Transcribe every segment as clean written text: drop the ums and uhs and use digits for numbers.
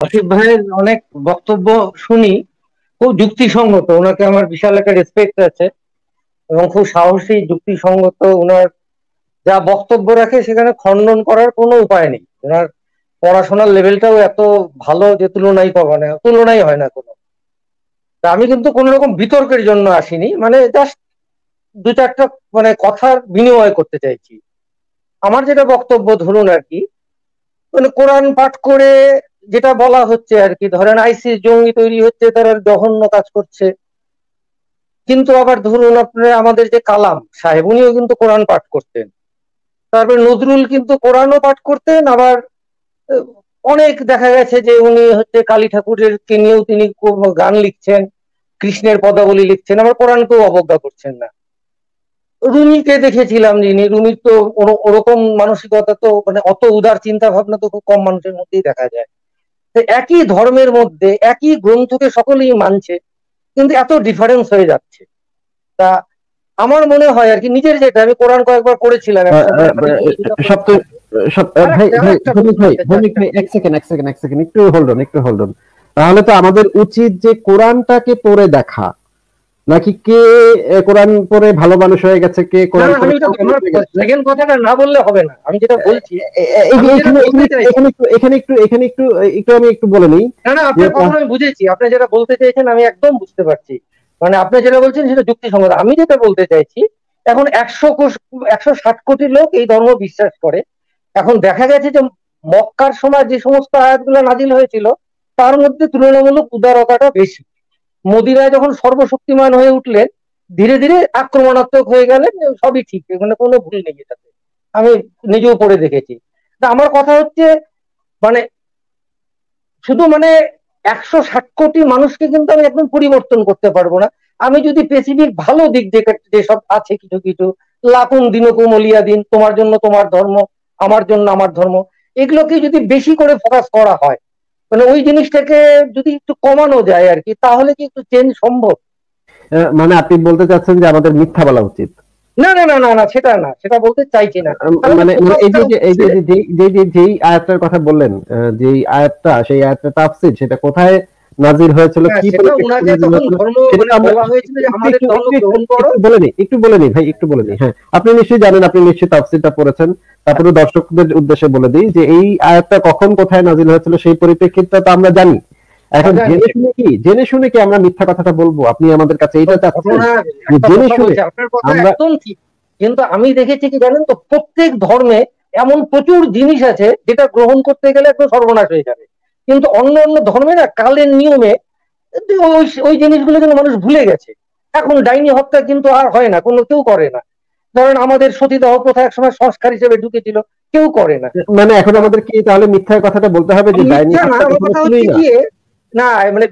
আসিফ ভাইয়ের অনেক বক্তব্য শুনি, খুব যুক্তিসঙ্গত। ওনাকে আমার বিশাল একটা রেসপেক্ট আছে এবং খুব সাহসী, যুক্তিসঙ্গত। ওনার যা বক্তব্য রাখে সেখানে খণ্ডন করার কোনো উপায় নেই। ওনার পড়াশোনার লেভেলটাও এত ভালো যে তুলনাই হয় না কোনো। তা আমি কিন্তু কোনো রকম বিতর্কের জন্য আসিনি, মানে জাস্ট দু চারটা মানে কথার বিনিময় করতে চাইছি। আমার যেটা বক্তব্য ধরুন আর কি, মানে কোরআন পাঠ করে যেটা বলা হচ্ছে আর কি, ধরেন আইসিস জঙ্গি তৈরি হচ্ছে, তারা জঘন্য কাজ করছে। কিন্তু আবার ধরুন আপনার আমাদের যে কালাম সাহেব, উনিও কিন্তু কোরআন পাঠ করতেন। তারপরে নজরুল কিন্তু কোরআনও পাঠ করতেন, আবার আহ, অনেক দেখা গেছে যে উনি হচ্ছে কালী ঠাকুরের কে নিয়েও তিনি গান লিখছেন, কৃষ্ণের পদাবলী লিখছেন, আবার কোরআনকেও অবজ্ঞা করছেন না। রুমিকে দেখেছিলাম, যিনি রুমির তো ওরকম মানসিকতা তো মানে অত উদার চিন্তা ভাবনা তো খুব কম মানুষের মধ্যেই দেখা যায়। তো একই ধর্মের মধ্যে একই গ্রন্থকে সকলেই মানছে, কিন্তু এত ডিফারেন্স হয়ে যাচ্ছে। তা আমার মনে হয় আর কি, নিজের যেটা আমি কোরআন কয়েকবার পড়েছিলাম এক সময়, মানে সপ্ত ভাই ভাই ভৌমিক ভাই ভৌমিক ভাই এক সেকেন্ড একটু হোল্ড অন। তাহলে তো আমাদের উচিত যে কোরআনটাকে পড়ে দেখা, নাকি কে কোরআন পড়ে ভালো মানুষ হয়ে গেছে, কে কোরআন পড়ে আমার সেকেন্ড কথাটা না বললে হবে না। আমি যেটা বলছি, এখানে একটু এখানে একটু একটু আমি একটু বলে নিই। না না, আপনার কথা আমি বুঝেছি, আপনি যেটা বলতে চাইছেন আমি একদম বুঝতে পারছি। মানে আপনি যেটা বলছেন সেটা যুক্তিসঙ্গত। আমি যেটা বলতে চাইছি, এখন 160 কোটি লোক এই ধর্ম বিশ্বাস করে। এখন দেখা গেছে যে মক্কার সময় যে সমস্ত আয়াতগুলো নাজিল হয়েছিল, তার মধ্যে তুলনামূলক উদারতাটা বেশি। মোদিরায় যখন সর্বশক্তিমান হয়ে উঠলেন, ধীরে ধীরে আক্রমণাত্মক হয়ে গেলেন। সবই ঠিক, এখানে কোনো ভুল নেই এটাতে, আমি নিজেও পড়ে দেখেছি। তা আমার কথা হচ্ছে, মানে শুধু মানে 160 কোটি মানুষকে কিন্তু আমি একদম পরিবর্তন করতে পারবো না। আমি যদি স্পেসিফিক ভালো দিক যেসব আছে কিছু কিছু, লাকুম দিনকুম ওলিয়া দিন, তোমার জন্য তোমার ধর্ম, আমার জন্য আমার ধর্ম, এগুলোকে যদি বেশি করে ফোকাস করা হয়, মানে ওই জিনিসটাকে যদি একটু কমানো যায় আর কি, তাহলে কি একটু চেঞ্জ সম্ভব? মানে আপনি বলতে চাচ্ছেন যে আমাদের মিথ্যা বলা উচিত? না না না না না, সেটা না, সেটা বলতে চাইছি না। মানে এই যে যেই আয়াতটার কথা বললেন, যেই আয়াতটা, সেই আয়াতটা তাফসীর, সেটা কোথায় নাজিল হয়েছিল, কি একটু বলে নি ভাই, একটু বলে নি। হ্যাঁ, আপনি নিশ্চয়ই জানেন, আপনি নিশ্চয়ই তাফসীরটা পড়েছেন। তারপরে দর্শকদের উদ্দেশ্যে বলে দিই যে এই আয়াতটা কখন কোথায় নাজিল হয়েছিল সেই পরিপ্রেক্ষিতটা তো আমরা জানি। এখন জেনে শুনে কি আমরা মিথ্যা কথাটা বলবো? আপনি আমাদের কাছে এইটা চাচ্ছেন জেনে শুনে? আপনার কথা একদম ঠিক, কিন্তু আমি দেখেছি কি জানেন তো, প্রত্যেক ধর্মে এমন প্রচুর জিনিস আছে যেটা গ্রহণ করতে গেলে একদম সর্বনাশ হয়ে যাবে, কিন্তু অন্য অন্য ধর্মে না কালের নিয়মে ওই ওই জিনিসগুলো কিন্তু মানুষ ভুলে গেছে। এখন ডাইনি হত্যা কিন্তু আর হয় না, কোনো কেউ করে না। ধরেন আমাদের সতীদাহ প্রথা একসময় সংস্কার হিসেবে ঢুকেছিল, কেউ করে না। মানে এখন আমাদের কি তাহলে মিথ্যা কথাটা বলতে হবে যে ডাইনি হত্যা কখনো শুনি না? না, মানে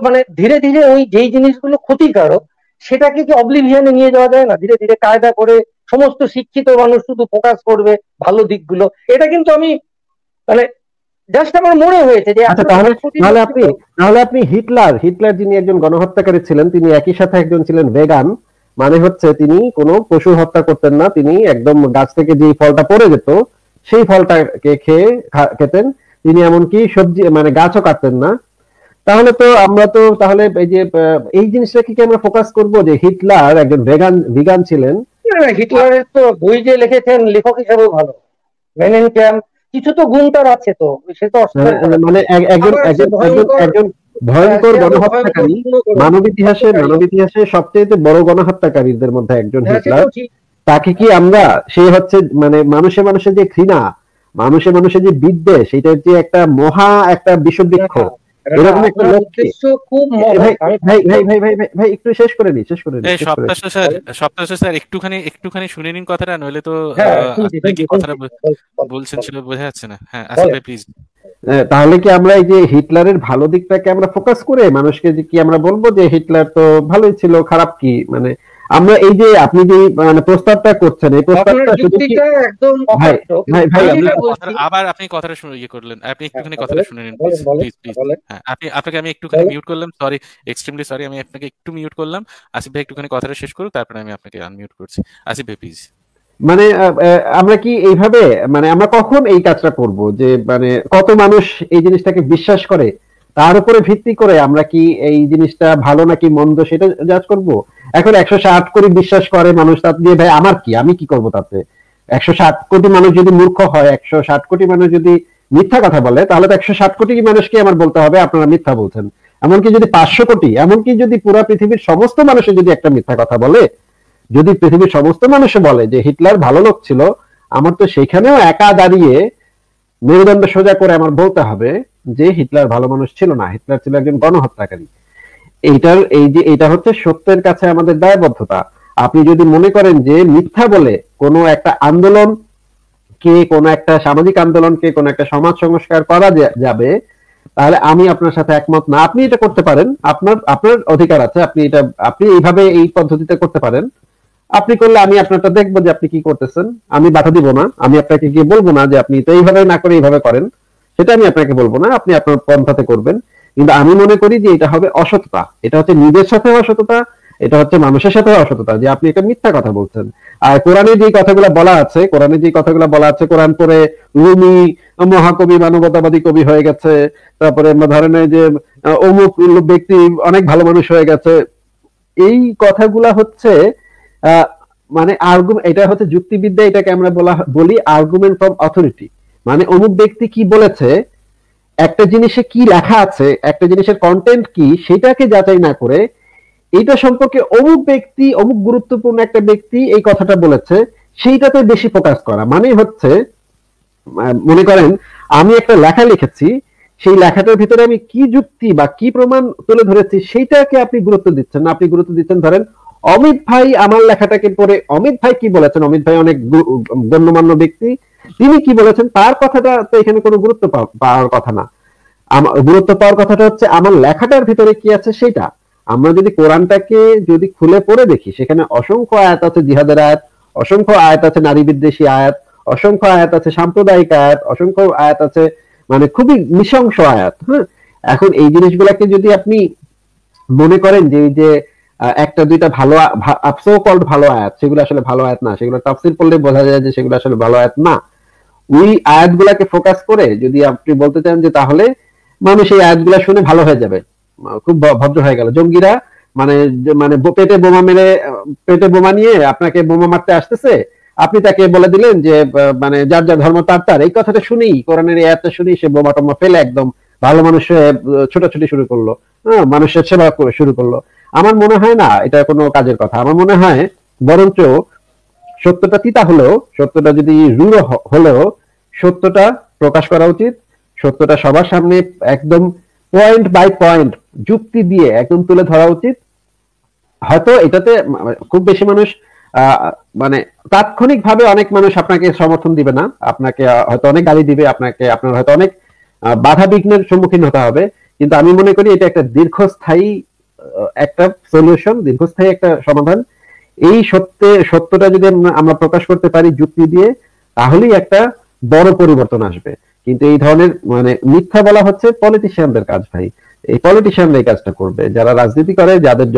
মানে ধীরে ধীরে ওই যেই জিনিসগুলো ক্ষতিকারক সেটাকে কি অবলিভিয়ানে নিয়ে যাওয়া যায় না? ধীরে ধীরে কায়দা করে সমস্ত শিক্ষিত মানুষ শুধু ফোকাস করবে ভালো দিকগুলো। এটা কিন্তু আমি মানে জাস্ট আমার মনে হয়েছে যে আচ্ছা, তাহলে আপনি হিটলার যিনি একজন গণহত্যাকারী ছিলেন, তিনি একই সাথে একজন ছিলেন ভেগান। মানে হচ্ছে তিনি কোনো পশু হত্যা করতেন না, তিনি একদম গাছ থেকে যে ফলটা পড়ে যেত সেই ফলটাকে খেতেন। তিনি এমনকি সবজি মানে গাছও কাটতেন না। তাহলে তো আমরা তো তাহলে এই জিনিসটাকে কি আমরা ফোকাস করব যে হিটলার একজন ভিগান ছিলেন? হিটলারের তো বই যে লিখেছেন লেখক হিসেবেও ভালো, মেনেন ক্যাম্প, কিছু তো গুণ তার আছে, তো সে তো মানে একজন ভয়ঙ্কর গণহত্যাকারী, মানব ইতিহাসে সবচেয়ে বড় গণহত্যাকারীদের মধ্যে একজন হিটলার। তাকে কি আমরা, সে হচ্ছে মানে মানুষে মানুষে যে ঘৃণা, মানুষে মানুষে যে বিদ্বেষ, এটার যে একটা মহা একটা বিষবৃক্ষ, এরকম একটা লক্ষ্য। ভাই একটু শেষ করে নি। স্যার একটুখানি শুনে নিন কথাটা, নইলে তো কি কথাটা বলছেন সেটা বোঝা যাচ্ছে না। হ্যাঁ, আসিফ ভাই প্লিজ। তাহলে কি আমরা এই যে হিটলারের ভালো দিকটাকে আমরা ফোকাস করে মানুষকে যে কি আমরা বলবো যে হিটলার তো ভালোই ছিল, খারাপ কি? মানে আমরা এই যে আপনি যে মানে প্রস্তাবটা করছেন, এই প্রস্তাবটা শুধু কি আবার আপনি কথাটা শুনে করলেন, আপনি একটুখানি কথাটা শুনে নিন প্লিজ প্লিজ। হ্যাঁ, আপনাকে আমি একটুখানি মিউট করলাম, সরি, এক্সট্রিমলি সরি, আমি আপনাকে একটু মিউট করলাম। আসিফ ভাই একটুখানি কথাটা শেষ করুন, তারপরে আমি আপনাকে আনমিউট করছি। আসিফ ভাই প্লিজ। মানে আমরা কি এইভাবে, মানে আমরা কখন এই কাজটা করব যে মানে কত মানুষ এই জিনিসটাকে বিশ্বাস করে তার উপরে ভিত্তি করে আমরা কি এই জিনিসটা ভালো নাকি মন্দ সেটা জাজ করব? এখন 160 কোটি বিশ্বাস করে মানুষ, তার দিয়ে ভাই আমার কি, আমি কি করব তাতে? 160 কোটি মানুষ যদি মূর্খ হয়, 160 কোটি মানুষ যদি মিথ্যা কথা বলে, তাহলে তো 160 কোটি মানুষকে আমার বলতে হবে আপনারা মিথ্যা বলছেন। এমনকি যদি 500 কোটি, এমনকি যদি পুরো পৃথিবীর সমস্ত মানুষে যদি একটা মিথ্যা কথা বলে, যদি পৃথিবীর সমস্ত মানুষ বলে যে হিটলার ভালো লোক ছিল, আমার তো সেখানেও একা দাঁড়িয়ে মেরুদণ্ড সোজা করে আমার বলতে হবে যে হিটলার ভালো মানুষ ছিল না, হিটলার ছিল একজন গণহত্যাকারী। এটা হচ্ছে সত্যের কাছে আমাদের দায়বদ্ধতা। আপনি যদি মনে করেন যে মিথ্যা বলে কোনো একটা আন্দোলন কে, কোনো একটা সামাজিক আন্দোলনকে, কোনো একটা সমাজ সংস্কার করা যাবে, তাহলে আমি আপনার সাথে একমত না। আপনি এটা করতে পারেন, আপনার আপনার অধিকার আছে, আপনি এইভাবে এই পদ্ধতিতে করতে পারেন। আপনি করলে আমি আপনারটা দেখবো যে আপনি কি করতেছেন, আমি বাধা দিব না, আমি আপনাকে গিয়ে বলবো না যে আপনি তো এইভাবে না করে এইভাবে করেন, সেটা আমি আপনাকে বলবো না, আপনি আপনার পন্থাতে করবেন। কিন্তু আমি মনে করি যে এটা হবে অসততা, এটা হচ্ছে নিজের সাথে অসততা, এটা হচ্ছে মানুষের সাথে অসততা, যে আপনি একটা মিথ্যা কথা বলছেন। আর কোরআনে যে কথাগুলো বলা আছে, কোরআন পরে রুমি মহাকবি মানবতাবাদী কবি হয়ে গেছে, তারপরে ধরেন যে অমুক ব্যক্তি অনেক ভালো মানুষ হয়ে গেছে, এই কথাগুলা হচ্ছে মানে এটা হচ্ছে যুক্তিবিদ্যা, এটাকে আমরা বলি আর্গুমেন্ট ফ্রম অথরিটি। মানে অমুক ব্যক্তি কি বলেছে, একটা জিনিসে কি লেখা আছে, একটা জিনিসের কন্টেন্ট কি, সেটাকে যাচাই না করে এটা সম্পর্কে অমুক ব্যক্তি, অমুক গুরুত্বপূর্ণ একটা ব্যক্তি এই কথাটা বলেছে, সেইটাতে বেশি ফোকাস করা। মানে হচ্ছে মনে করেন আমি একটা লেখা লিখেছি, সেই লেখাটার ভিতরে আমি কি যুক্তি বা কি প্রমাণ তুলে ধরেছি সেইটাকে আপনি গুরুত্ব দিচ্ছেন না, আপনি গুরুত্ব দিচ্ছেন ধরেন অমিত ভাই আমার লেখাটাকে পড়ে অমিত ভাই কি বলেছেন, অমিত ভাই অনেক গণ্যমান্য ব্যক্তি, তিনি কি বলেছেন তার কথাটা তো এখানে কোনো গুরুত্ব পাওয়ার কথা না। গুরুত্ব পাওয়ার কথাটা হচ্ছে আমার লেখাটার ভিতরে কি আছে সেটা। আমরা যদি কোরআনটাকে যদি খুলে পড়ে দেখি, সেখানে অসংখ্য আয়াত আছে জিহাদের আয়াত, অসংখ্য আয়াত আছে নারী বিদ্বেষী আয়াত, অসংখ্য আয়াত আছে সাম্প্রদায়িক আয়াত, অসংখ্য আয়াত আছে মানে খুবই নৃশংস আয়াত। হ্যাঁ, এখন এই জিনিসগুলোকে যদি আপনি মনে করেন যে এই যে একটা দুইটা ভালো সো কল্ড ভালো আয়াত, সেগুলো আসলে ভালো আয়াত না, সেগুলো তাফসীর পড়লে বোঝা যায় যে সেগুলো আসলে ভালো আয়াত না। ওই আয়াতগুলাকে ফোকাস করে যদি আপনি বলতে চান যে তাহলে মানুষ এই আয়াতগুলা শুনে ভালো হয়ে যাবে, খুব ভদ্র হয়ে গেল, জঙ্গিরা মানে মানে পেটে বোমা নিয়ে আপনাকে বোমা মারতে আসতেছে, আপনি তাকে বলে দিলেন যে মানে যার যার ধর্ম তার, এই কথাটা শুনেই, কোরআনের এই আয়াতটা শুনেই সে বোমা টমা ফেলে একদম ভালো মানুষ ছোটাছুটি শুরু করলো, হ্যাঁ, মানুষের সেবা শুরু করলো। আমার মনে হয় না এটা কোনো কাজের কথা। আমার মনে হয় বরঞ্চ সত্যটা তিতা হলেও, সত্যটা যদি রূঢ় হলেও সত্যটা প্রকাশ করা উচিত, সত্যটা সবার সামনে একদম পয়েন্ট বাই পয়েন্ট যুক্তি দিয়ে একদম তুলে ধরা উচিত। হয়তো এটাতে খুব বেশি মানুষ মানে তাৎক্ষণিক ভাবে অনেক মানুষ আপনাকে সমর্থন দিবে না, আপনাকে হয়তো অনেক গালি দিবে, আপনার হয়তো অনেক বাধা বিঘ্নের সম্মুখীন হতে হবে, কিন্তু আমি মনে করি এটা একটা দীর্ঘস্থায়ী একটা সলিউশন, দীর্ঘস্থায়ী একটা সমাধান। এই সত্যটা যদি আমরা প্রকাশ করতে পারি যুক্তি দিয়ে, তাহলেই একটা বড় পরিবর্তন আসবে। কিন্তু এই ধরনের মানে মিথ্যা বলা হচ্ছে পলিটিশিয়ানদের কাজ ভাই, এই পলিটিশিয়ানরা এই কাজটা করবে, যারা রাজনীতি করে, যাদের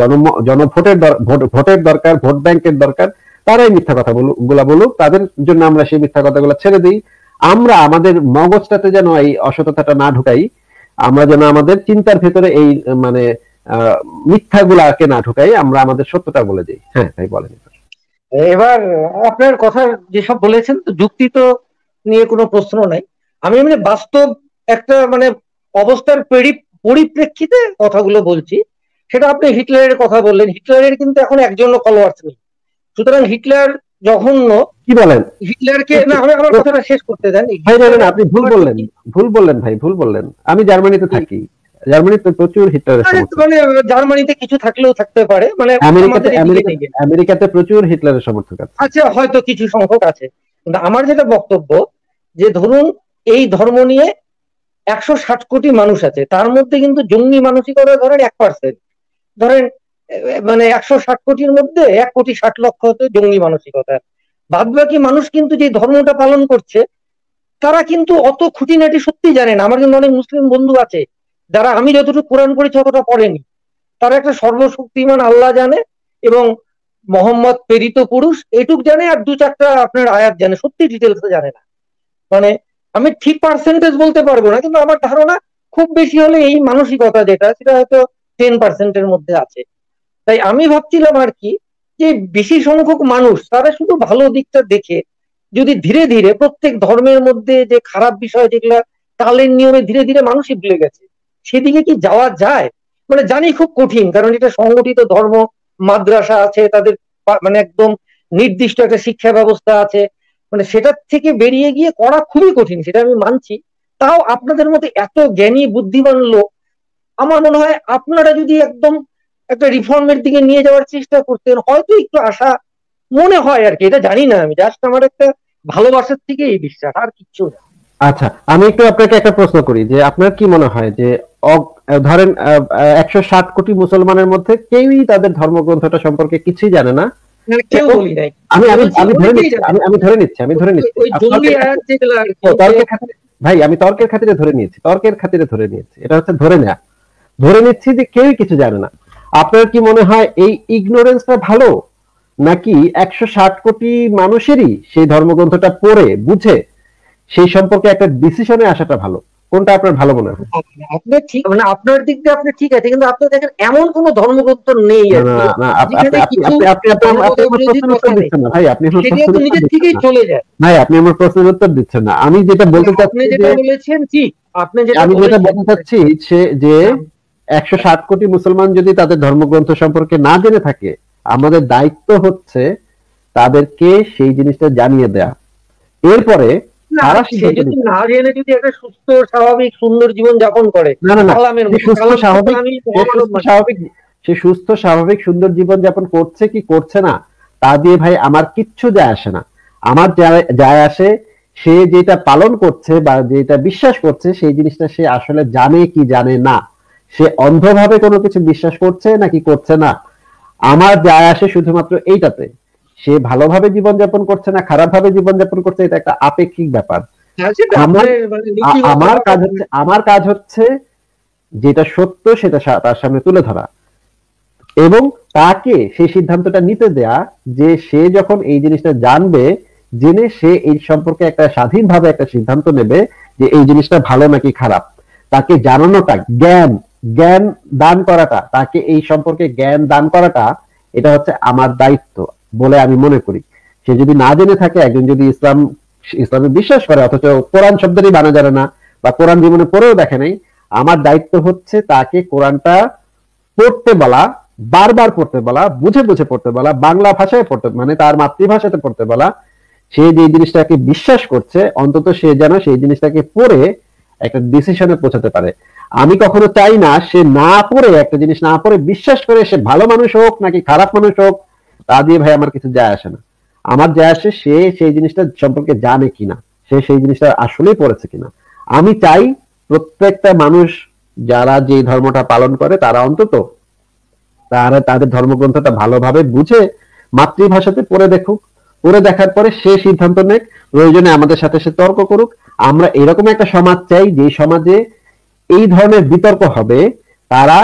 ভোটের দরকার, ভোট ব্যাংকের দরকার, তারাই মিথ্যা কথা গুলা বলুক, তাদের জন্য আমরা সেই মিথ্যা কথাগুলো ছেড়ে দিই। আমরা আমাদের মগজটাতে যেন এই অসততাটা না ঢুকাই, আমরা যেন আমাদের চিন্তার ভেতরে এই মানে মিথ্যাগুলাকে না ঢুকাই, আমরা আমাদের সত্যটা বলে দিই। হ্যাঁ তাই বলেন। এবার আপনার কথা যেসব বলেছেন তো যুক্তি তো নিয়ে কোনো প্রশ্ন নাই, আমি মানে বাস্তব একটা মানে অবস্থার পরিপ্রেক্ষিতে কথাগুলো বলছি। সেটা আপনি হিটলারের কথা বললেন, হিটলারের কিন্তু এখন একজনও ফলোয়ার্স নেই, সুতরাং হিটলার জঘন্য। কি বলেন? হিটলারকে না, আমি আমার কথাটা শেষ করতে দেন। আপনি ভুল বললেন ভাই, ভুল বললেন। আমি জার্মানিতে থাকি, জার্মানিতে প্রচুর হিটলারের সমর্থক, মানে জার্মানিতে কিছু থাকলেও থাকতে পারে, মানে আমেরিকাতে প্রচুর হিটলারের সমর্থক আছে। আচ্ছা, হয়তো কিছু সংখ্যক আছে, কিন্তু আমার যেটা বক্তব্য যে ধরুন এই ধর্ম নিয়ে 160 কোটি মানুষ আছে, তার মধ্যে কিন্তু জঙ্গি মানসিকতা ধরেন 1%, ধরেন মানে 160 কোটির মধ্যে 1,60,00,000 হচ্ছে জঙ্গি মানসিকতা। বাদ বাকি মানুষ কিন্তু যে ধর্মটা পালন করছে তারা কিন্তু অত খুঁটিনাটি সত্যি জানে না। আমার কিন্তু অনেক মুসলিম বন্ধু আছে যারা আমি যতটুকু কোরআন পড়েছি অতটা পড়েনি, তারা একটা সর্বশক্তিমান আল্লাহ জানে এবং মোহাম্মদ প্রেরিত পুরুষ এটুক জানে, আর দু চারটা আপনার আয়াত জানে, সত্যি ডিটেলস জানে না। মানে আমি ঠিক পার্সেন্টেজ বলতে পারবো না, কিন্তু আমার ধারণা খুব বেশি হলে এই মানসিকতা যেটা, সেটা হয়তো 10%-এর মধ্যে আছে। তাই আমি ভাবছিলাম আর কি, যে বেশি সংখ্যক মানুষ তারা শুধু ভালো দিকটা দেখে যদি ধীরে ধীরে প্রত্যেক ধর্মের মধ্যে যে খারাপ বিষয় যেগুলা কালের নিয়মে ধীরে ধীরে মানুষই ভুলে গেছে, সেদিকে কি যাওয়া যায়? মানে জানি খুব কঠিন, কারণ এটা সংগঠিত ধর্ম, মাদ্রাসা আছে তাদের, মানে একদম নির্দিষ্ট একটা শিক্ষা ব্যবস্থা আছে, মানে সেটার থেকে বেরিয়ে গিয়ে করা খুবই কঠিন, সেটা আমি মানছি। তাও আপনাদের মতো এত জ্ঞানী বুদ্ধিমান লোক, আমার মনে হয় আপনারা যদি একদম একটা রিফর্মের দিকে নিয়ে যাওয়ার চেষ্টা করতেন, হয়তো একটু আশা মনে হয় আর কি। এটা জানি না, আমি জাস্ট আমার একটা ভালোবাসার থেকে এই বিশ্বাস, আর কিচ্ছু না। আচ্ছা, আমি একটু আপনাকে একটা প্রশ্ন করি যে আপনার কি মনে হয় যে ধরেন 160 কোটি মুসলমানের মধ্যে কেউই তাদের ধর্মগ্রন্থটা সম্পর্কে কিছুই জানে না? মানে কেউ বলি নাই, আমি আমি আমি ধরে নিচ্ছি, ওই জঙ্গি আয়াত যেগুলো আর কি, তর্কের খাতিরে ভাই, আমি তর্কের খাতিরে ধরে নিয়েছি, এটা হচ্ছে ধরে নিচ্ছি যে কেউই কিছু জানে না। আপনার কি মনে হয় এই ইগনোরেন্সটা ভালো, নাকি 160 কোটি মানুষেরই সেই ধর্মগ্রন্থটা পড়ে বুঝে সেই সম্পর্কে একটা ডিসিশনে আসাটা ভালো? কোনটা আপনার ভালো মনে হয়? আপনার ঠিক, মানে আপনার দিক দিয়ে আপনি ঠিক আছে, কিন্তু আপনি দেখেন এমন কোন ধর্মগ্রন্থ নেই আর কি যেখানে কিছু নিজের থেকেই চলে যায়। ভাই, আপনি আমার প্রশ্নের উত্তর দিচ্ছেন না। আমি যেটা বলতে চাচ্ছি, যেটা বলেছেন ঠিক, আমি যেটা বলতে চাচ্ছি যে 160 কোটি মুসলমান যদি তাদের ধর্মগ্রন্থ সম্পর্কে না জেনে থাকে, আমাদের দায়িত্ব হচ্ছে তাদেরকে সেই জিনিসটা জানিয়ে দেয়া। এরপরে তারা যদি না জেনে যদি একটা সুস্থ স্বাভাবিক সুন্দর জীবন যাপন করে, সে সুস্থ স্বাভাবিক সুন্দর জীবন যাপন করছে কি করছে না তা দিয়ে ভাই আমার কিচ্ছু যায় আসে না। আমার যায় আসে সে যেটা পালন করছে বা যেটা বিশ্বাস করছে সেই জিনিসটা সে আসলে জানে কি জানে না, সে অন্ধভাবে কোনো কিছু বিশ্বাস করছে নাকি করছে না। আমার যায় আসে শুধুমাত্র এইটাতে, সে ভালোভাবে জীবনযাপন করছে না খারাপ ভাবে জীবনযাপন করছে, এটা একটা আপেক্ষিক ব্যাপার। আমার কাজ হচ্ছে যেটা সত্য সেটা তার সামনে তুলে ধরা, এবং তাকে সেই সিদ্ধান্তটা নিতে দেয়া যে সে যখন এই জিনিসটা জানবে, জেনে সে এই সম্পর্কে একটা স্বাধীনভাবে একটা সিদ্ধান্ত নেবে যে এই জিনিসটা ভালো নাকি খারাপ। তাকে জানানোটা, জ্ঞান দান করাটা, তাকে এই সম্পর্কে জ্ঞান দান করাটা, এটা হচ্ছে আমার দায়িত্ব বলে আমি মনে করি। সে যদি না জেনে থাকে, একজন যদি ইসলামে বিশ্বাস করে অথচ কোরআন শব্দেরই বানা জানে না বা কোরআন জীবনে পড়েও দেখে নাই, আমার দায়িত্ব হচ্ছে তাকে কোরআনটা পড়তে বলা, বারবার পড়তে বলা, বুঝে বুঝে পড়তে বলা, বাংলা ভাষায় পড়তে, মানে তার মাতৃভাষাতে পড়তে বলা। সে যে জিনিসটাকে বিশ্বাস করছে অন্তত সে যেন সেই জিনিসটাকে পড়ে একটা ডিসিশনে পৌঁছাতে পারে। আমি কখনো চাই না সে না পড়ে, একটা জিনিস না পড়ে বিশ্বাস করে, সে ভালো মানুষ হোক নাকি খারাপ মানুষ হোক তা দিয়ে ভাই আমার কিছু যায় আসে না। আমার যায় আসে সে সেই জিনিসটা সম্পর্কে জানে কিনা, সে সেই জিনিসটা আসলেই পড়েছে কিনা। আমি চাই প্রত্যেকটা মানুষ যারা যে ধর্মটা পালন করে তারা অন্তত তারা তাদের ধর্মগ্রন্থটা ভালোভাবে বুঝে মাতৃভাষাতে পড়ে দেখুক, পড়ে দেখার পরে সে সিদ্ধান্ত নেক, প্রয়োজনে আমাদের সাথে সে তর্ক করুক। আমরা এরকম একটা সমাজ চাই যে সমাজে এই ধরনের বিতর্ক হবে, তারা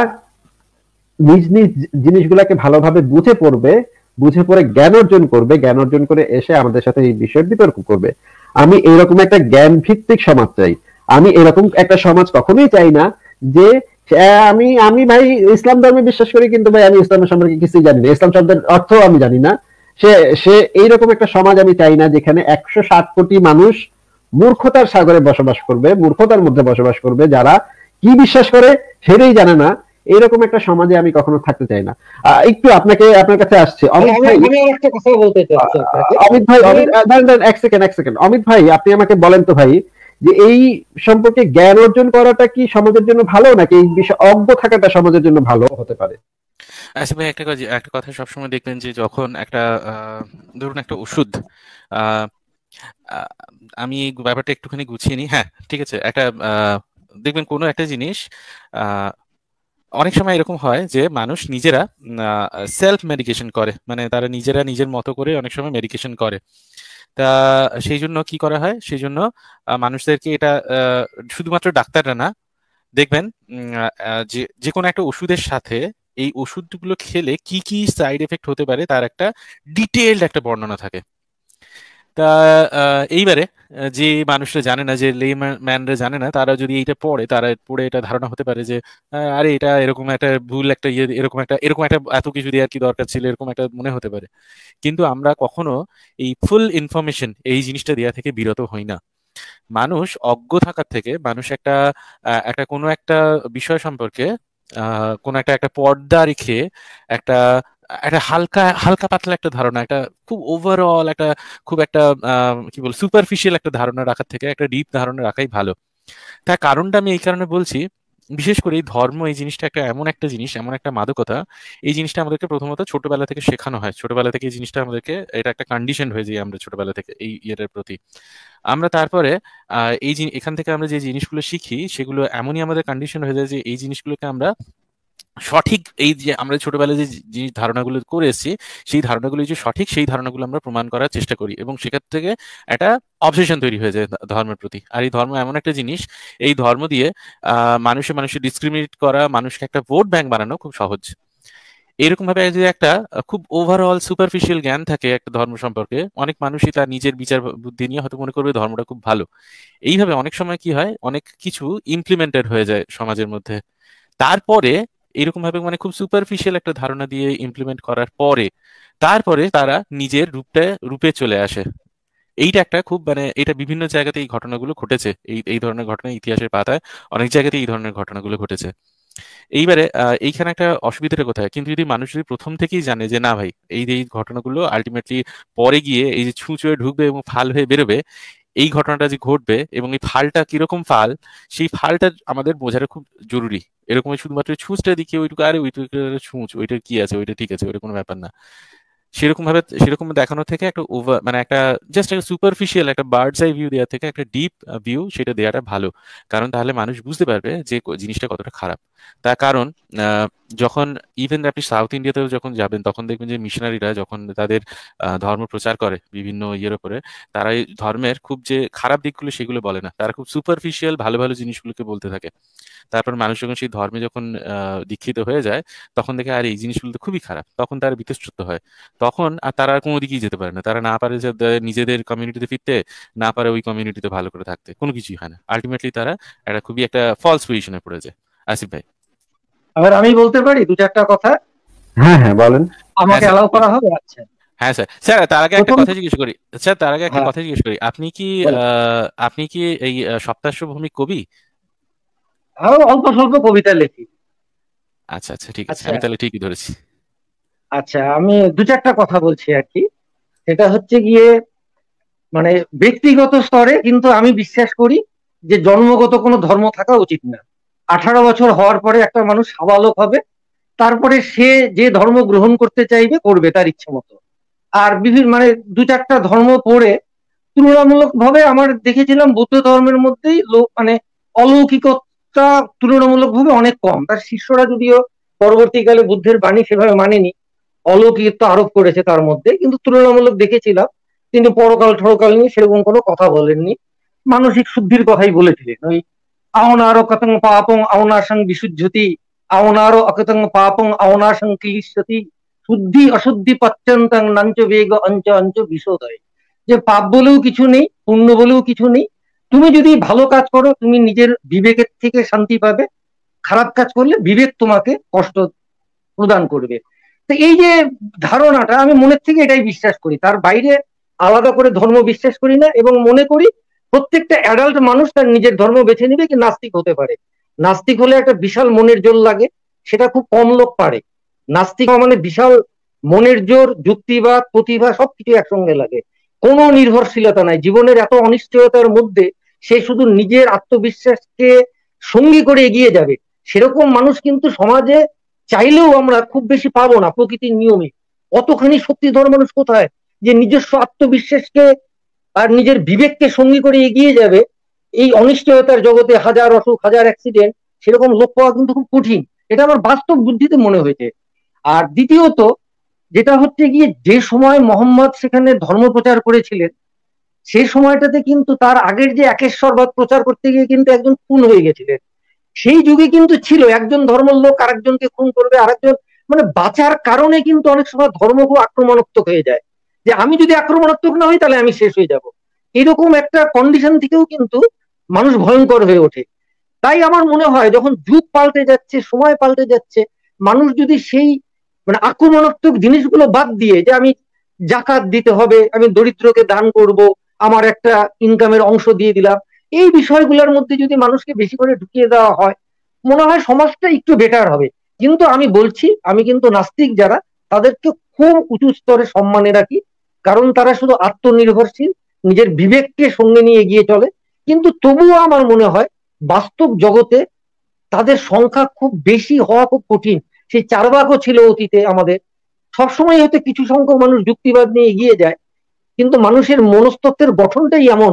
নিজ নিজ জিনিসগুলোকে ভালোভাবে বুঝে পড়বে, বুঝে পড়ে জ্ঞান অর্জন করবে, জ্ঞান অর্জন করে এসে আমাদের সাথে এই বিষয়ে বিতর্ক করবে। আমি এরকম একটা জ্ঞান ভিত্তিক সমাজ চাই। আমি এরকম একটা সমাজ কখনোই চাই না যে আমি আমি ভাই ইসলাম ধর্মে বিশ্বাস করি কিন্তু ভাই আমি ইসলামের সম্পর্কে কিছুই জানি না, ইসলাম শব্দের অর্থ আমি জানি না। সে সে এইরকম একটা সমাজ আমি চাই না যেখানে 160 কোটি মানুষ মূর্খতার সাগরে বসবাস করবে, মূর্খতার মধ্যে বসবাস করবে, যারা কি বিশ্বাস করে সেটাই জানে না। এইরকম একটা সমাজে আমি কখনো থাকতে চাই না। একটু আপনার কাছে আসছে অমিত ভাই। অমিত ভাই, আপনি আমাকে বলেন তো ভাই, যে এই সম্পর্কে জ্ঞান অর্জন করাটা কি সমাজের জন্য ভালো, নাকি এই বিষয়ে অজ্ঞ থাকাটা সমাজের জন্য ভালো হতে পারে? আচ্ছা ভাই, একটা কথা সবসময় দেখবেন যে যখন একটা ধরুন একটা ওষুধ, আমি ব্যাপারটা একটুখানি গুছিয়ে নিই। হ্যাঁ, ঠিক আছে। একটা দেখবেন কোনো একটা জিনিস, অনেক সময় এরকম হয় যে মানুষ নিজেরা সেলফ মেডিকেশন করে, মানে তারা নিজেরা নিজের মতো করে অনেক সময় মেডিকেশন করে। তা সেই জন্য কি করা হয়, সেই জন্য মানুষদেরকে এটা শুধুমাত্র ডাক্তাররা না, দেখবেন যে কোনো একটা ওষুধের সাথে এই ওষুধগুলো খেলে কি কি সাইড এফেক্ট হতে পারে তার একটা ডিটেইলড একটা বর্ণনা থাকে। তা এইবারে যে মানুষরা জানে না, যে ম্যানরা জানে না, তারা যদি এইটা পড়ে, তারা পড়ে এটা ধারণা হতে পারে যে আরে এটা এরকম একটা ভুল একটা ইয়ে, এরকম একটা এত কিছু দেওয়ার কি দরকার ছিল, এরকম একটা মনে হতে পারে। কিন্তু আমরা কখনো এই ফুল ইনফরমেশন এই জিনিসটা দেওয়া থেকে বিরত হই না। মানুষ অজ্ঞ থাকার থেকে, মানুষ একটা কোনো একটা বিষয় সম্পর্কে কোনো একটা পর্দা রেখে একটা একটা হালকা হালকা পাতলা একটা ধারণা, একটা খুব ওভারঅল একটা খুব একটা কি বল সুপারফিশিয়াল একটা ধারণা রাখার থেকে একটা ডিপ ধারণা রাখাই ভালো। তার কারণটা আমি এই কারণে বলছি, বিশেষ করে এই ধর্ম এই জিনিসটা এমন একটা জিনিস, এমন একটা মাদকতা, এই জিনিসটা আমাদেরকে প্রথমত ছোটবেলা থেকে শেখানো হয়। ছোটবেলা থেকে এই জিনিসটা আমাদেরকে, এটা একটা কন্ডিশন হয়ে যায় আমরা ছোটবেলা থেকে এই ইয়ের প্রতি। আমরা তারপরে এখান থেকে আমরা যে জিনিসগুলো শিখি সেগুলো এমনই আমাদের কন্ডিশন হয়ে যায় যে এই জিনিসগুলোকে আমরা সঠিক, এই যে আমরা ছোটবেলায় যে ধারণাগুলো করে এসেছি, সেই ধারণাগুলো যে সঠিক, সেই ধারণাগুলো আমরা প্রমাণ করার চেষ্টা করি, এবং সেখান থেকে একটা অবসেশন তৈরি হয়ে যায় ধর্মের প্রতি। আর এই ধর্ম এমন একটা জিনিস, এই ধর্ম দিয়ে মানুষের ডিসক্রিমিনেট করা, মানুষকে একটা ভোট ব্যাংক বানানো খুব সহজ। এরকম ভাবে যে একটা খুব ওভারঅল সুপারফিশিয়াল জ্ঞান থাকে একটা ধর্ম সম্পর্কে, অনেক মানুষই তার নিজের বিচার বুদ্ধি নিয়ে হয়তো মনে করবে ধর্মটা খুব ভালো। এইভাবে অনেক সময় কি হয়, অনেক কিছু ইমপ্লিমেন্টেড হয়ে যায় সমাজের মধ্যে। তারপরে এরকম ভাবে মানে খুব সুপারফিশিয়াল একটা ধারণা দিয়ে ইমপ্লিমেন্ট করার পরে তারপরে তারা নিজের রূপে চলে আসে। এইটা একটা খুব মানে এটা বিভিন্ন জায়গাতে এই ঘটনাগুলো ঘটেছে, এই ধরনের ঘটনা ইতিহাসের পাতায় অনেক জায়গাতে এই ধরনের ঘটনাগুলো ঘটেছে। এইবারে এইখানে একটা অসুবিধাটা কোথায়, কিন্তু যদি মানুষ যদি প্রথম থেকেই জানে যে না ভাই, এই ঘটনাগুলো আলটিমেটলি পরে গিয়ে এই যে ছুঁচোয় ঢুকবে এবং ফাল হয়ে বেরোবে, এই ঘটনাটা যে ঘটবে এবং এই ফালটা কিরকম ফাল, সেই ফালটা আমাদের বোঝাটা খুব জরুরি। এরকম শুধুমাত্র ছুঁচটা দিকে ওইটুকু, আরে ওইটুকু ছুঁচ, ওইটা কি আছে, ওইটা ঠিক আছে, ওইটা কোনো ব্যাপার না, সেরকম দেখানো থেকে একটা ওভার মানে একটা জাস্ট একটা সুপারফিশিয়াল একটা বার্ডস আই ভিউ দেওয়া থেকে একটা ডিপ ভিউ সেটা দেওয়াটা ভালো। কারণ তাহলে মানুষ বুঝতে পারবে যে জিনিসটা কতটা খারাপ। তার কারণ যখন ইভেন আপনি সাউথ ইন্ডিয়াতেও যখন যাবেন, তখন দেখবেন যে মিশনারিরা যখন তাদের ধর্ম প্রচার করে বিভিন্ন ইয়ের উপরে, তারা এই ধর্মের খুব যে খারাপ দিকগুলো সেগুলো বলে না, তারা খুব সুপারফিশিয়াল ভালো ভালো জিনিসগুলোকে বলতে থাকে। তারপর মানুষ যখন সেই ধর্মে যখন দীক্ষিত হয়ে যায়, তখন দেখে আর এই জিনিসগুলো তো খুবই খারাপ, তখন তারা বিতশ্রুত হয়। তখন আর তারা আর কোনো দিকেই যেতে পারে না, তারা না পারে যে নিজেদের কমিউনিটিতে ফিরতে, না পারে ওই কমিউনিটিতে ভালো করে থাকতে, কোনো কিছুই হয় না। আলটিমেটলি তারা খুবই একটা ফলস পজিশনে পড়ে যায়। আসিফ ভাই, আবার আমি বলতে পারি দু চারটা কথা? হ্যাঁ হ্যাঁ বলেন। আমাকে অ্যালাউ করা হবে? আচ্ছা, হ্যাঁ স্যার। স্যার তার আগে একটা প্রথম, কথা জিজ্ঞেস করি, স্যার তার আগে একটা হ্যাঁ কথা জিজ্ঞেস করি, বলেন। আপনি কি এই সপ্তাশ্ব ভূমি কবি? অল্প স্বল্প কবিতা লিখি। আচ্ছা আচ্ছা, ঠিক আছে, আচ্ছা আমি তাহলে ঠিকই ধরেছি। আচ্ছা, আমি দু চারটা কথা বলছি আর কি। সেটা হচ্ছে গিয়ে মানে ব্যক্তিগত স্তরে কিন্তু আমি বিশ্বাস করি যে জন্মগত কোনো ধর্ম থাকা উচিত না। 18 বছর হওয়ার পরে একটা মানুষ সাবালক হবে, তারপরে সে যে ধর্ম গ্রহণ করতে চাইবে করবে তার ইচ্ছে মতো। আর বিভিন্ন মানে দু চারটা ধর্ম পড়ে তুলনামূলক ভাবে আমার দেখেছিলাম বৌদ্ধ ধর্মের মধ্যেই লোক মানে অলৌকিকতা তুলনামূলক ভাবে অনেক কম। তার শিষ্যরা যদিও পরবর্তীকালে বুদ্ধের বাণী সেভাবে মানেনি, অলৌকিকত্ব আরোপ করেছে তার মধ্যে, কিন্তু তুলনামূলক দেখেছিলাম তিনি পরকাল ঠরকাল নিয়ে সেরকম কোনো কথা বলেননি, মানসিক শুদ্ধির কথাই বলেছিলেন। ওই আওনারো কতং পাপং আওনাসং বিশুদ্ধতি, আওনারো অকতং পাপং আওনাসং ক্লিশ্যতি, শুদ্ধি অশুদ্ধি পচ্যন্তং নাঞ্চ বেগ অঞ্চ অঞ্চ বিশোদয়। যে পাপ বলেও কিছু নেই, পুণ্য বলেও কিছু নেই। তুমি যদি ভালো কাজ করো তুমি নিজের বিবেকের থেকে শান্তি পাবে, খারাপ কাজ করলে বিবেক তোমাকে কষ্ট প্রদান করবে। তো এই যে ধারণাটা, আমি মনের থেকে এটাই বিশ্বাস করি, তার বাইরে আলাদা করে ধর্ম বিশ্বাস করি না। এবং মনে করি প্রত্যেকটা অ্যাডাল্ট মানুষ তার নিজের ধর্ম বেছে নিবে, কি নাস্তিক হতে পারে। নাস্তিক হলে একটা বিশাল মনের জোর লাগে, সেটা খুব কম লোক পারে। নাস্তিক মানে বিশাল মনের জোর, যুক্তিবাদ, প্রতিভা সবকিছু একসঙ্গে লাগে। কোনো নির্ভরশীলতা নাই জীবনের, এত অনিশ্চয়তার মধ্যে সে শুধু নিজের আত্মবিশ্বাসকে সঙ্গী করে এগিয়ে যাবে, সেরকম মানুষ কিন্তু সমাজে চাইলেও আমরা খুব বেশি পাবো না প্রকৃতির নিয়মে। অতখানি শক্তিধর মানুষ কোথায় যে নিজস্ব আত্মবিশ্বাসকে আর নিজের বিবেককে সঙ্গী করে এগিয়ে যাবে? এই অনিশ্চয়তার জগতে হাজার অসুখ হাজার অ্যাক্সিডেন্ট, সেরকম লোক পাওয়া কিন্তু খুব কঠিন। এটা আমার বাস্তব বুদ্ধিতে মনে হয়েছে। আর দ্বিতীয়ত যেটা হচ্ছে গিয়ে, যে সময় মোহাম্মদ সেখানে ধর্ম প্রচার করেছিলেন, সেই সময়টাতে কিন্তু তার আগের যে একেশ্বরবাদ প্রচার করতে গিয়ে কিন্তু একজন খুন হয়ে গেছিলেন। সেই যুগে কিন্তু ছিল একজন ধর্মের লোক আরেকজনকে খুন করবে, আরেকজন মানে বাঁচার কারণে কিন্তু অনেক সময় ধর্ম খুব আক্রমণাত্মক হয়ে যায়, যে আমি যদি আক্রমণাত্মক না হই তাহলে আমি শেষ হয়ে যাব, এরকম একটা কন্ডিশন থেকেও কিন্তু মানুষ ভয়ঙ্কর হয়ে ওঠে। তাই আমার মনে হয় যখন যুগ পাল্টে যাচ্ছে, সময় পাল্টে যাচ্ছে, মানুষ যদি সেই মানে আক্রমণাত্মক জিনিসগুলো বাদ দিয়ে, যে আমি জাকাত দিতে হবে, আমি দরিদ্রকে দান করব, আমার একটা ইনকামের অংশ দিয়ে দিলাম, এই বিষয়গুলোর মধ্যে যদি মানুষকে বেশি করে ঢুকিয়ে দেওয়া হয়, মনে হয় সমাজটা একটু বেটার হবে। কিন্তু আমি বলছি, আমি কিন্তু নাস্তিক যারা, তাদেরকে খুব উঁচু স্তরে সম্মানে রাখি, কারণ তারা শুধু আত্মনির্ভরশীল, নিজের বিবেককে সঙ্গে নিয়ে এগিয়ে চলে। কিন্তু তবুও আমার মনে হয় বাস্তব জগতে তাদের সংখ্যা খুব বেশি হওয়া খুব কঠিন। সেই চারবাকও ছিল অতীতে আমাদের, সবসময় হয়তো কিছু সংখ্যক মানুষ যুক্তিবাদ নিয়ে এগিয়ে যায়, কিন্তু মানুষের মনস্তত্ত্বের গঠনটাই এমন,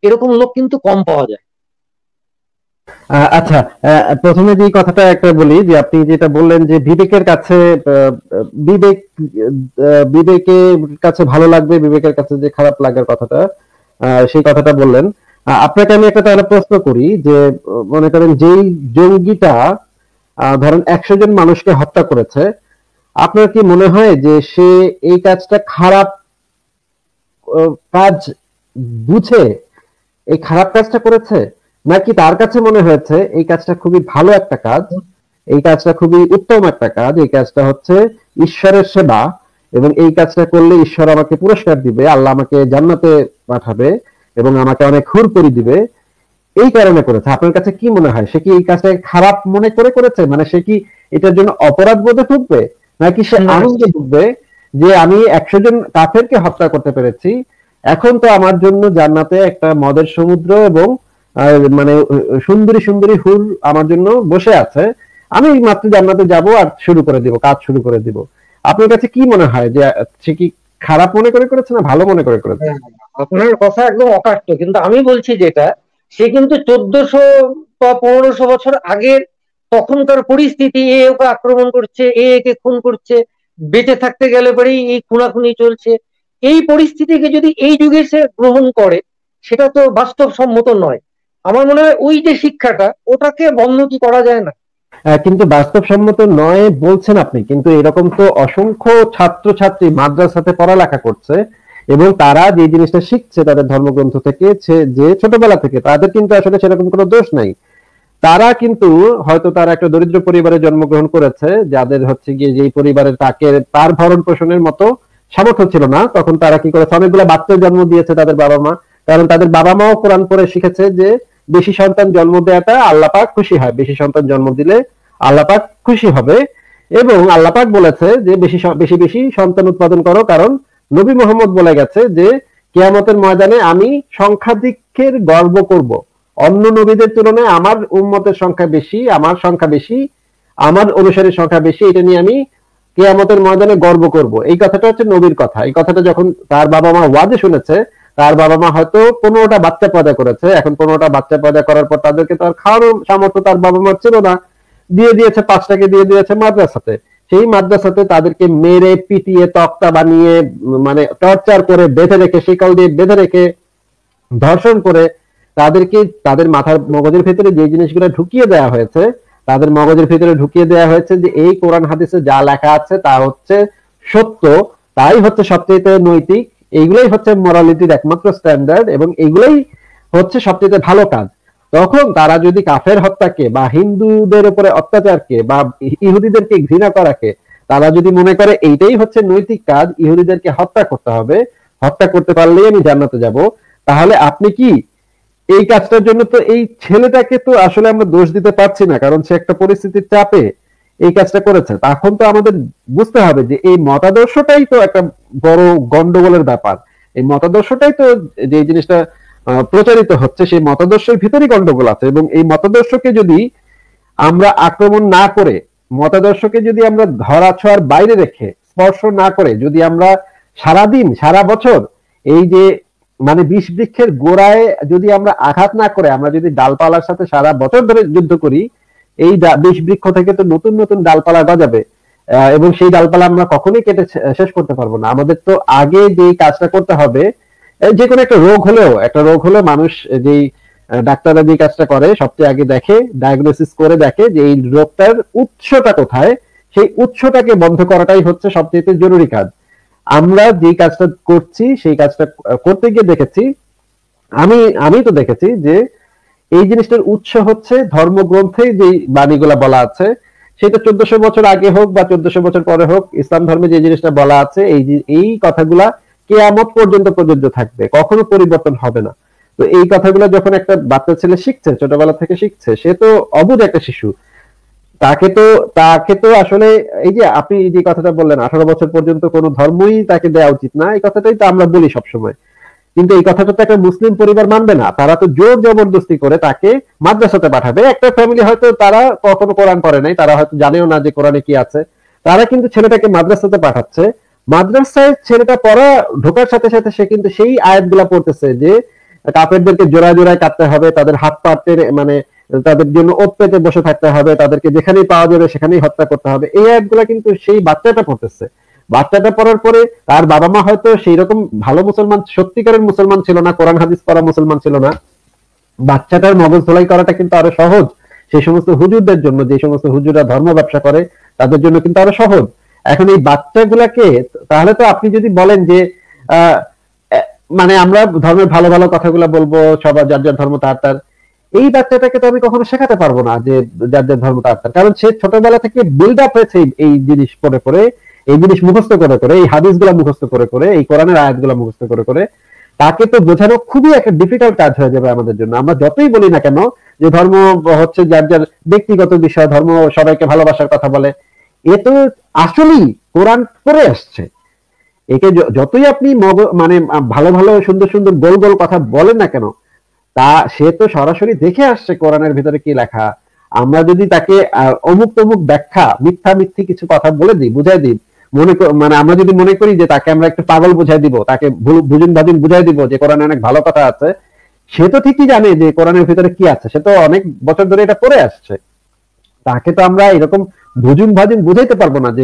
এরকম লোক কিন্তু কম পাওয়া যায়। আচ্ছা, প্রথমে যে কথাটা একটা বলি, যে আপনি যেটা বললেন যে বিবেকের কাছে বিবেক বিবেকের কাছে ভালো লাগবে, বিবেকের কাছে যে খারাপ লাগার কথাটা, সেই কথাটা বললেন। আপনাকে আমি একটা তাহলে প্রশ্ন করি যে মনে করেন যেই জঙ্গিটা ধরেন 100 জন মানুষকে হত্যা করেছে, আপনার কি মনে হয় যে সে এই কাজটা খারাপ কাজ বুঝে এই খারাপ কাজটা করেছে, নাকি তার কাছে মনে হয়েছে এই কাজটা খুবই ভালো একটা কাজ, এই কাজটা খুবই উত্তম একটা কাজ, এই কাজটা হচ্ছে ঈশ্বরের সেবা, এবং এই কাজটা করলে ঈশ্বর আমাকে পুরস্কার দিবে, আল্লাহ আমাকে জান্নাতে পাঠাবে এবং আমাকে অনেক হুর করে দিবে, এই কারণে করেছে? আপনার কাছে কি মনে হয়, সে কি এই কাজটা খারাপ মনে করে করেছে, মানে সে কি এটার জন্য অপরাধ বোধে ভুগবে, নাকি সে আনন্দে ভুগবে যে আমি 100 জন কাফেরকে হত্যা করতে পেরেছি, এখন তো আমার জন্য জান্নাতে একটা মদের সমুদ্র এবং মানে সুন্দরী সুন্দরী হুর আমার জন্য বসে আছে, আমি মাত্র জান্নাতে যাব আর শুরু করে দিব, কাজ শুরু করে দিব? আপনার কাছে কি মনে হয় যে সে কি খারাপ মনে করে করেছে না ভালো মনে করে করেছে? আপনার কথা একদম অকাট্য, কিন্তু আমি বলছি যেটা, সে কিন্তু 1400 বা 1500 বছর আগের তখনকার পরিস্থিতি, এ ওকে আক্রমণ করছে, এ একে খুন করছে, বেঁচে থাকতে গেলে পরেই এই খুনাখুনি চলছে, এই পরিস্থিতিকে যদি এই যুগে সে গ্রহণ করে, সেটা তো বাস্তবসম্মত নয়। আমার মনে হয় ওই যে শিক্ষাটা, ওটাকে বন্ধ কি করা যায় না? কিন্তু বাস্তবসম্মত নয় বলছেন আপনি, কিন্তু এরকম তো অসংখ্য ছাত্রছাত্রী মাদ্রাসাতে পড়ালেখা করছে এবং তারা যে জিনিসটা শিখছে তাদের ধর্মগ্রন্থ থেকে, যে ছোটবেলা থেকে, তাদের কিন্তু আসলে সেরকম কোনো দোষ নাই। তারা কিন্তু হয়তো তারা একটা দরিদ্র পরিবারে জন্মগ্রহণ করেছে, যাদের হচ্ছে গিয়ে যেই পরিবারের তার ভরণ পোষণের মতো সামর্থ্য ছিল না, তখন তারা কি করেছে, অনেকগুলো বাচ্চা জন্ম দিয়েছে তাদের বাবা মা, কারণ তাদের বাবা মাও কোরআন পড়ে শিখেছে যে বেশি সন্তান জন্ম দেওয়াটা আল্লাহ পাক খুশি হয়, বেশি সন্তান জন্ম দিলে আল্লাহ পাক খুশি হবে, এবং আল্লাহ পাক বলেছে যে বেশি বেশি বেশি সন্তান উৎপাদন করো, কারণ নবী মোহাম্মদ বলে গেছে যে কিয়ামতের ময়দানে আমি সংখ্যাধিক্যের গর্ব করব, অন্য নবীদের তুলনায় আমার উম্মতের সংখ্যা বেশি, আমার সংখ্যা বেশি, আমার অনুসারীর সংখ্যা বেশি, এটা নিয়ে আমি কিয়ামতের ময়দানে গর্ব করব। এই কথাটা হচ্ছে নবীর কথা। এই কথাটা যখন তার বাবা মা ওয়াজে শুনেছে, তার বাবা মা হয়তো 15টা বাচ্চা পয়দা করেছে, এখন 15টা বাচ্চা পয়দা করার পর তাদেরকে তো আর খাওয়ানোর সামর্থ্য তার বাবা মার ছিল না, দিয়ে দিয়েছে 5টাকে দিয়ে দিয়েছে মাদ্রাসাতে। সেই মাদ্রাসাতে তাদেরকে মেরে পিটিয়ে তক্তা বানিয়ে মানে টর্চার করে বেঁধে রেখে, শিকল দিয়ে বেঁধে রেখে, ধর্ষণ করে তাদেরকে তাদের মাথার মগজের ভেতরে যে জিনিসগুলো ঢুকিয়ে দেওয়া হয়েছে, তাদের মগজের ভেতরে ঢুকিয়ে দেওয়া হয়েছে যে এই কোরআন হাদিসে যা লেখা আছে তা হচ্ছে সত্য, তাই হচ্ছে সবচেয়ে নৈতিক, এইগুলোই হচ্ছে মোরালিটির একমাত্র স্ট্যান্ডার্ড, এবং এইগুলোই হচ্ছে সবচেয়ে ভালো কাজ। তখন তারা যদি কাফের হত্যাকে বা হিন্দুদের উপরে অত্যাচারকে বা ইহুদিদেরকে ঘৃণা করাকে তারা যদি মনে করে এইটাই হচ্ছে নৈতিক কাজ, ইহুদিদেরকে হত্যা করতে হবে, হত্যা করতে পারলেই আমি জান্নাতে যাব, তাহলে আপনি কি এই কাজটার জন্য, তো এই ছেলেটাকে তো আসলে আমরা দোষ দিতে পারছি না, কারণ সে একটা পরিস্থিতির চাপে এই কাজটা করেছে। তখন তো আমাদের বুঝতে হবে যে এই মতাদর্শটাই তো একটা বড় গন্ডগোলের ব্যাপার, এই মতাদর্শটাই তো যে জিনিসটা প্রচারিত হচ্ছে, সেই মতাদর্শের ভিতরেই গন্ডগোল আছে, এবং এই মতাদর্শকে যদি আমরা আক্রমণ না করে, মতাদর্শকে যদি আমরা ধরা ছোঁয়ার বাইরে রেখে, স্পর্শ না করে, যদি আমরা সারাদিন সারা বছর এই যে মানে বিষ বৃক্ষের গোড়ায় যদি আমরা আঘাত না করে, আমরা যদি ডালপালার সাথে সারা বছর ধরে যুদ্ধ করি, এই বিষ বৃক্ষ থেকে তো নতুন নতুন ডালপালা গজাবে, এবং সেই ডালপালা আমরা কখনোই কেটে শেষ করতে পারবো না। আমাদের তো আগে যে কাজটা করতে হবে, যে কোনো একটা রোগ হলেও মানুষ যেই ডাক্তাররা যে কাজটা করে, সবচেয়ে আগে দেখে, ডায়াগনোসিস করে দেখে যে এই রোগটার উৎসটা কোথায়, সেই উৎসটাকে বন্ধ করাটাই হচ্ছে সবচেয়ে জরুরি কাজ। আমরা যে কাজটা করছি সেই কাজটা করতে গিয়ে দেখেছি, আমি আমি তো দেখেছি যে এই জিনিসটার উৎস হচ্ছে ধর্মগ্রন্থে যে বাণীগুলা বলা আছে, সেটা 1400 বছর আগে হোক বা 1400 বছর পরে হোক, ইসলাম ধর্মে যে জিনিসটা বলা আছে এই কথাগুলা কিয়ামত পর্যন্ত প্রযোজ্য থাকবে, কখনো পরিবর্তন হবে না। তো এই কথাগুলো যখন একটা বাচ্চা ছেলে শিখছে, ছোটবেলা থেকে শিখছে, সে তো অবুঝ একটা শিশু, তাকে তো আসলে এই যে আপনি যে কথাটা বললেন 18 বছর পর্যন্ত কোনো ধর্মই তাকে দেওয়া উচিত না, এই কথাটাই তো আমরা বলি সবসময়। কিন্তু এই কথাটা তো একটা মুসলিম পরিবার মানবে না, তারা তো জোর জবরদস্তি করে তাকে মাদ্রাসাতে পাঠাবে। একটা ফ্যামিলি হয়তো তারা কখনো কোরআন পড়ে নাই, তারা হয়তো জানেও না যে কোরআনে কি আছে, তারা কিন্তু ছেলেটাকে মাদ্রাসাতে পাঠাচ্ছে। মাদ্রাসায় ছেলেটা ঢোকার সাথে সাথে সে কিন্তু সেই আয়াতগুলা পড়তেছে যে কাফেরদেরকে জোড়ায় জোড়ায় কাটতে হবে, তাদের হাত পা টেনে মানে তাদের জন্য ওত পেতে বসে থাকতে হবে, তাদেরকে যেখানেই পাওয়া যাবে সেখানেই হত্যা করতে হবে, এই আয়াতগুলা কিন্তু সেই বাচ্চাটা পড়তেছে। বাচ্চাটা পড়ার পরে তার বাবা মা হয়তো সেই রকম ভালো মুসলমান, সত্যিকারের মুসলমান ছিল না, কোরআন হাদিস পড়া মুসলমান ছিল না। বাচ্চাটার মগজ ধোলাই করাটা কিন্তু আরো সহজ সেই সমস্ত হুজুরদের জন্য, যে সমস্ত হুজুররা ধর্ম ব্যবসা করে তাদের জন্য কিন্তু আরো সহজ। এখন এই বাচ্চাগুলাকে, তাহলে তো আপনি যদি বলেন যে আহ মানে আমরা ধর্মের ভালো ভালো কথাগুলো বলবো, সবার যার যার ধর্ম তার তার, এই বাচ্চাটাকে তো আমি কখনো শেখাতে পারবো না যে যার যার ধর্ম তার তার, কারণ সে ছোটবেলা থেকে বিল্ড আপ হয়েছে এই জিনিস পড়ে পড়ে, এই জিনিস মুখস্থ করে করে, এই হাদিস গুলা মুখস্থ করে করে, এই কোরআনের আয়াত গুলা মুখস্থ করে করে, তাকে তো বোঝানো খুবই একটা ডিফিকাল্ট কাজ হয়ে যাবে আমাদের জন্য। আমরা যতই বলি না কেন যে ধর্ম হচ্ছে যার যার ব্যক্তিগত বিষয়, ধর্ম সবাইকে ভালোবাসার কথা বলে, এ তো আসলেই কোরআন করে আসছে। একে যতই আপনি মানে ভালো ভালো সুন্দর সুন্দর গোল গোল কথা বলেন না কেন, তা সে তো সরাসরি দেখে আসছে কোরআনের ভিতরে কি লেখা। আমরা যদি তাকে অমুক তমুক ব্যাখ্যা, মিথ্যা মিথ্যি কিছু কথা বলে দিই, বুঝাই দিই, মানে আমরা যদি মনে করি যে তাকে আমরা একটু পাগল বুঝাই দিব, তাকে বুঝুন ভাজুন বুঝাই দিব যে কোরআনে অনেক ভালো কথা আছে, সে তো ঠিকই জানে যে কোরআনের ভিতরে কি আছে, সে তো অনেক বছর ধরে এটা পড়ে আসছে। তাকে তো আমরা এরকম ভুজুন ভাজুন বুঝাইতে পারবো না যে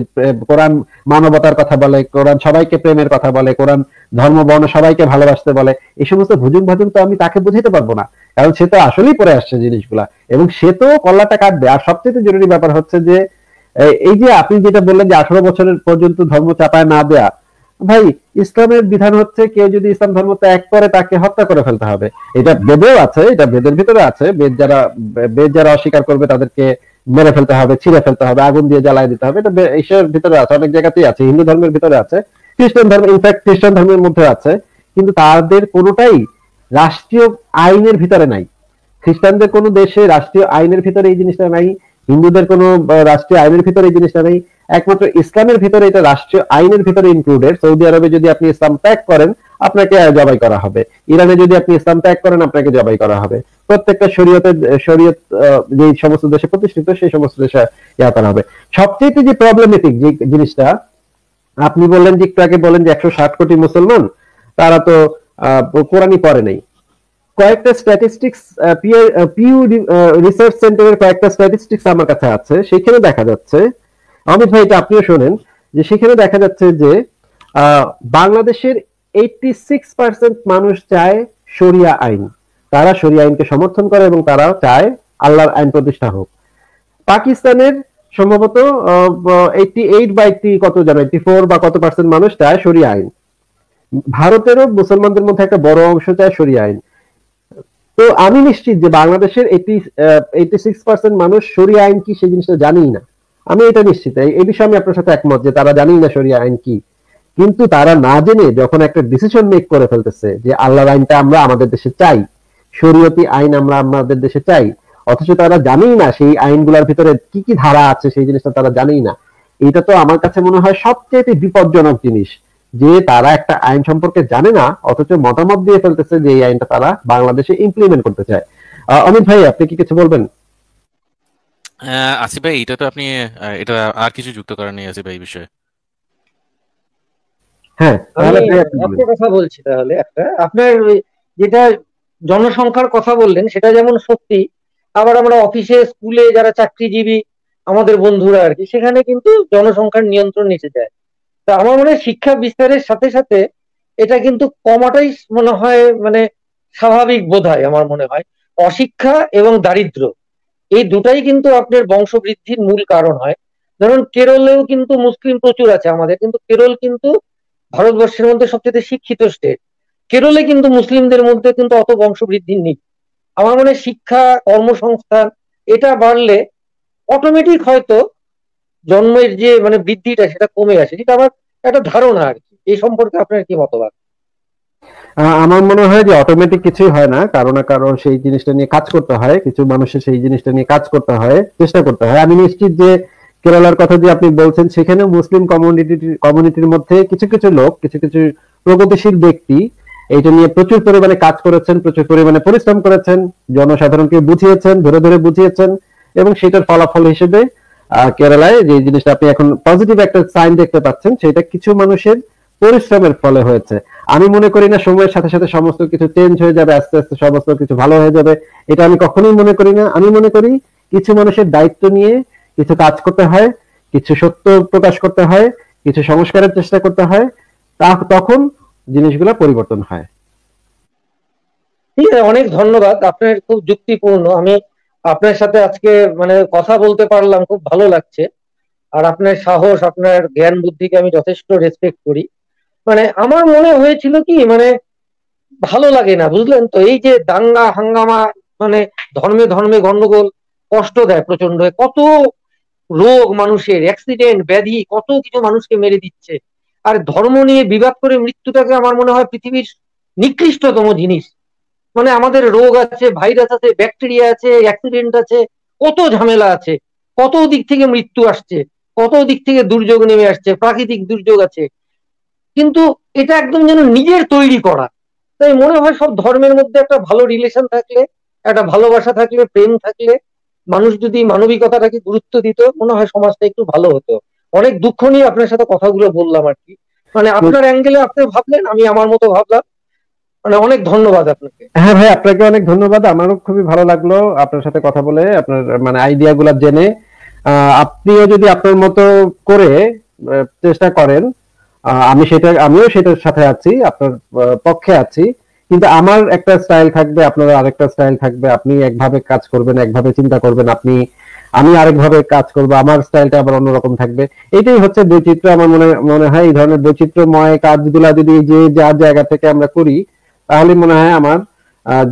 কোরআন মানবতার কথা বলে, কোরআন সবাইকে প্রেমের কথা বলে, কোরআন ধর্ম বর্ণ সবাইকে ভালোবাসতে বলে, এই সমস্ত ভুজুন ভাজুন তো আমি তাকে বুঝাইতে পারবো না, কারণ সে তো আসলেই পড়ে আসছে জিনিসগুলা, এবং সে তো কল্লাটা কাটবে। আর সবচেয়ে জরুরি ব্যাপার হচ্ছে যে এই যে আপনি যেটা বললেন যে 18 বছরের পর্যন্ত ধর্ম চাপায় না দেয়া, ভাই ইসলামের বিধান হচ্ছে কেউ যদি ইসলাম ধর্ম ত্যাগ করে তাকে হত্যা করে ফেলতে হবে। এটা বেদেও আছে, এটা বেদের ভিতরে আছে, বেদ যারা অস্বীকার করবে তাদেরকে মেরে ফেলতে হবে, ছিঁড়ে ফেলতে হবে, আগুন দিয়ে জ্বালায় দিতে হবে, এটা ঈশ্বরের ভিতরে আছে, অনেক জায়গাতেই আছে, হিন্দু ধর্মের ভিতরে আছে, খ্রিস্টান ধর্ম, ইনফ্যাক্ট খ্রিস্টান ধর্মের মধ্যে আছে, কিন্তু তাদের কোনোটাই রাষ্ট্রীয় আইনের ভিতরে নাই। খ্রিস্টানদের কোন দেশে রাষ্ট্রীয় আইনের ভিতরে এই জিনিসটা নাই, হিন্দুদের কোন রাষ্ট্রীয় আইনের ভিতরে এই জিনিসটা নেই, একমাত্র ইসলামের ভিতরে এটা রাষ্ট্রীয় আইনের ভিতরে ইনক্লুডেড। সৌদি আরবে যদি আপনি ইসলাম ত্যাগ করেন আপনাকে জবাই করা হবে, ইরানে যদি আপনি ইসলাম ত্যাগ করেন আপনাকে জবাই করা হবে, প্রত্যেকটা শরীয়ত যে সমস্ত দেশে প্রতিষ্ঠিত সেই সমস্ত দেশে ইয়া করা হবে। সবচেয়ে যে প্রবলেমেটিক যে জিনিসটা আপনি বললেন যে একটু আগে বলেন যে 160 কোটি মুসলমান তারা তো কোরআনই পড়ে নাই। কয়েকটা স্ট্যাটিস্টিক্স পিউ রিসার্চ সেন্টারের কয়েকটা স্ট্যাটিস্টিক্স আমার কাছে আছে, সেখানে দেখা যাচ্ছে, অমিত ভাই এটা আপনিও শোনেন, যে সেখানে দেখা যাচ্ছে যে বাংলাদেশের 86% মানুষ চায় শরিয়া আইন, তারা শরিয়া আইনকে সমর্থন করে এবং তারা চায় আল্লাহর আইন প্রতিষ্ঠা হোক। পাকিস্তানের সম্ভবত 88 বা 80 কত জানো 84 বা কত পার্সেন্ট মানুষ চায় শরিয়া আইন। ভারতেরও মুসলমানদের মধ্যে একটা বড় অংশ চায় শরিয়া আইন। তো আমি নিশ্চিত যে বাংলাদেশের 86% মানুষ শরিয়া আইন কি সেই জিনিসটা জানেই না, আমি এটা নিশ্চিত। এই বিষয়ে আমি আপনার সাথে একমত যে তারা জানেই না শরিয়া আইন কি, কিন্তু তারা না জেনে যখন একটা ডিসিশন মেক করে ফেলতেছে যে আল্লাহর আইনটা আমরা আমাদের দেশে চাই, শরীয়তি আইন আমরা আমাদের দেশে চাই, অথচ তারা জানেই না সেই আইনগুলোর ভিতরে কি কি ধারা আছে সেই জিনিসটা তারা জানেই না। এটা তো আমার কাছে মনে হয় সবচেয়ে বিপজ্জনক জিনিস, যে তারা একটা আইন সম্পর্কে জানে না অথচ মতামত দিয়ে ফেলতেছে যে এই আইনটা তারা বাংলাদেশে ইমপ্লিমেন্ট করতে চায়। অমিত ভাই আপনি কি কিছু বলবেন? আসিফ ভাই এটা তো আপনি এটা আর কিছু যুক্ত করার নেই আসিফ ভাই এই বিষয়ে। হ্যাঁ, আমি একটা কথা বলছি তাহলে, আপনার যেটা জনসংখ্যার কথা বললেন সেটা যেমন সত্যি, আবার আমরা অফিসে স্কুলে যারা চাকরিজীবী আমাদের বন্ধুরা আর কি, সেখানে কিন্তু জনসংখ্যার নিয়ন্ত্রণ নিতে চায়। তা আমার মনে হয় শিক্ষা বিস্তারের সাথে সাথে এটা কিন্তু কমাটাই মনে হয় মানে স্বাভাবিক বোধ হয়। আমার মনে হয় অশিক্ষা এবং দারিদ্র্য এই দুটাই কিন্তু আপনার বংশবৃদ্ধির মূল কারণ হয়। যেমন কেরলেও কিন্তু মুসলিম প্রচুর আছে আমাদের, কিন্তু কেরল কিন্তু ভারতবর্ষের মধ্যে সবচেয়ে শিক্ষিত স্টেট। কেরলে কিন্তু মুসলিমদের মধ্যে কিন্তু অত বংশবৃদ্ধি নেই। আমার মনে হয় শিক্ষা, কর্মসংস্থান এটা বাড়লে অটোমেটিক হয়তো জন্মের যে মানে বৃদ্ধিটা সেটা কমে আসে, যেটা আমার একটা ধারণা আর কি। এই সম্পর্কে আপনার কি মতবাদ? আমার মনে হয় যে অটোমেটিক কিছুই হয় না, কারো না কারো সেই জিনিসটা নিয়ে কাজ করতে হয়, কিছু মানুষের সেই জিনিসটা নিয়ে কাজ করতে হয়, চেষ্টা করতে হয়। আমি নিশ্চিত যে কেরালার কথা যে আপনি বলছেন সেখানে মুসলিম কমিউনিটির মধ্যে কিছু কিছু লোক, কিছু কিছু প্রগতিশীল ব্যক্তি এটা নিয়ে প্রচুর পরিমাণে কাজ করেছেন, প্রচুর পরিমাণে পরিশ্রম করেছেন, জনসাধারণকে বুঝিয়েছেন, ধরে ধরে বুঝিয়েছেন, এবং সেটার ফলাফল হিসেবে কেরালায় যে জিনিসটা আপনি এখন পজিটিভ একটা সাইন দেখতে পাচ্ছেন, সেটা কিছু মানুষের পরিশ্রমের ফলে হয়েছে। আমি মনে করি না সময়ের সাথে সাথে সমস্ত কিছু চেঞ্জ হয়ে যাবে, আস্তে আস্তে সমস্ত কিছু ভালো হয়ে যাবে, এটা আমি কখনোই মনে করি না। আমি মনে করি কিছু মানুষের দায়িত্ব নিয়ে কিছু কাজ করতে হয়, কিছু সত্য প্রকাশ করতে হয়, কিছু সংস্কারের চেষ্টা করতে হয়, তখন জিনিসগুলো পরিবর্তন হয়। ঠিক আছে, অনেক ধন্যবাদ, আপনার খুব যুক্তিপূর্ণ। আমি আপনার সাথে আজকে মানে কথা বলতে পারলাম, খুব ভালো লাগছে। আর আপনার সাহস, আপনার জ্ঞান বুদ্ধিকে আমি যথেষ্ট রেসপেক্ট করি। মানে আমার মনে হয়েছিল কি, মানে ভালো লাগে না, বুঝলেন তো, এই যে দাঙ্গা হাঙ্গামা, মানে ধর্মে ধর্মে গন্ডগোল কষ্ট দেয় প্রচন্ড। কত রোগ, মানুষের অ্যাক্সিডেন্ট, ব্যাধি, কত কিছু মানুষকে মেরে দিচ্ছে। আর ধর্ম নিয়ে বিবাদ করে মৃত্যুটাকে আমার মনে হয় পৃথিবীর নিকৃষ্টতম জিনিস। মানে আমাদের রোগ আছে, ভাইরাস আছে, ব্যাকটেরিয়া আছে, অ্যাক্সিডেন্ট আছে, কত ঝামেলা আছে, কত দিক থেকে মৃত্যু আসছে, কত দিক থেকে দুর্যোগ নেমে আসছে, প্রাকৃতিক দুর্যোগ আছে। কিন্তু এটা একদম যেন নিজের তৈরি করা। তাই মনে হয় সব ধর্মের মধ্যে একটা ভালো রিলেশন থাকলে, একটা ভালোবাসা থাকলে, প্রেম থাকলে, মানুষ যদি মানবিকতাটাকে গুরুত্ব দিত, মনে হয় সমাজটা একটু ভালো হতো। অনেক দুঃখ নিয়ে আপনার সাথে কথাগুলো বললাম আর কি। মানে আপনার অ্যাঙ্গেলে আপনি ভাবলেন, আমি আমার মতো ভাবলাম। মানে অনেক ধন্যবাদ আপনাকে। হ্যাঁ ভাই, আপনাকে অনেক ধন্যবাদ। আমারও খুবই ভালো লাগলো আপনার সাথে কথা বলে, আপনার মানে আইডিয়া গুলা জেনে। আপনিও যদি আপনার মতো করে চেষ্টা করেন, আমিও সেটার সাথে আছি, আপনার পক্ষে আছি। কিন্তু আমার একটা স্টাইল থাকবে, আপনার আরেকটা স্টাইল থাকবে। আপনি একভাবে কাজ করবেন, একভাবে চিন্তা করবেন, আমি আরেকভাবে কাজ করবো, আমার স্টাইলটা আবার অন্যরকম থাকবে। এটাই হচ্ছে বৈচিত্র্য। আমার মনে মনে হয় এই ধরনের বৈচিত্র্যময় কাজগুলা যদি যে যার জায়গা থেকে আমরা করি, তাহলে মনে হয় আমার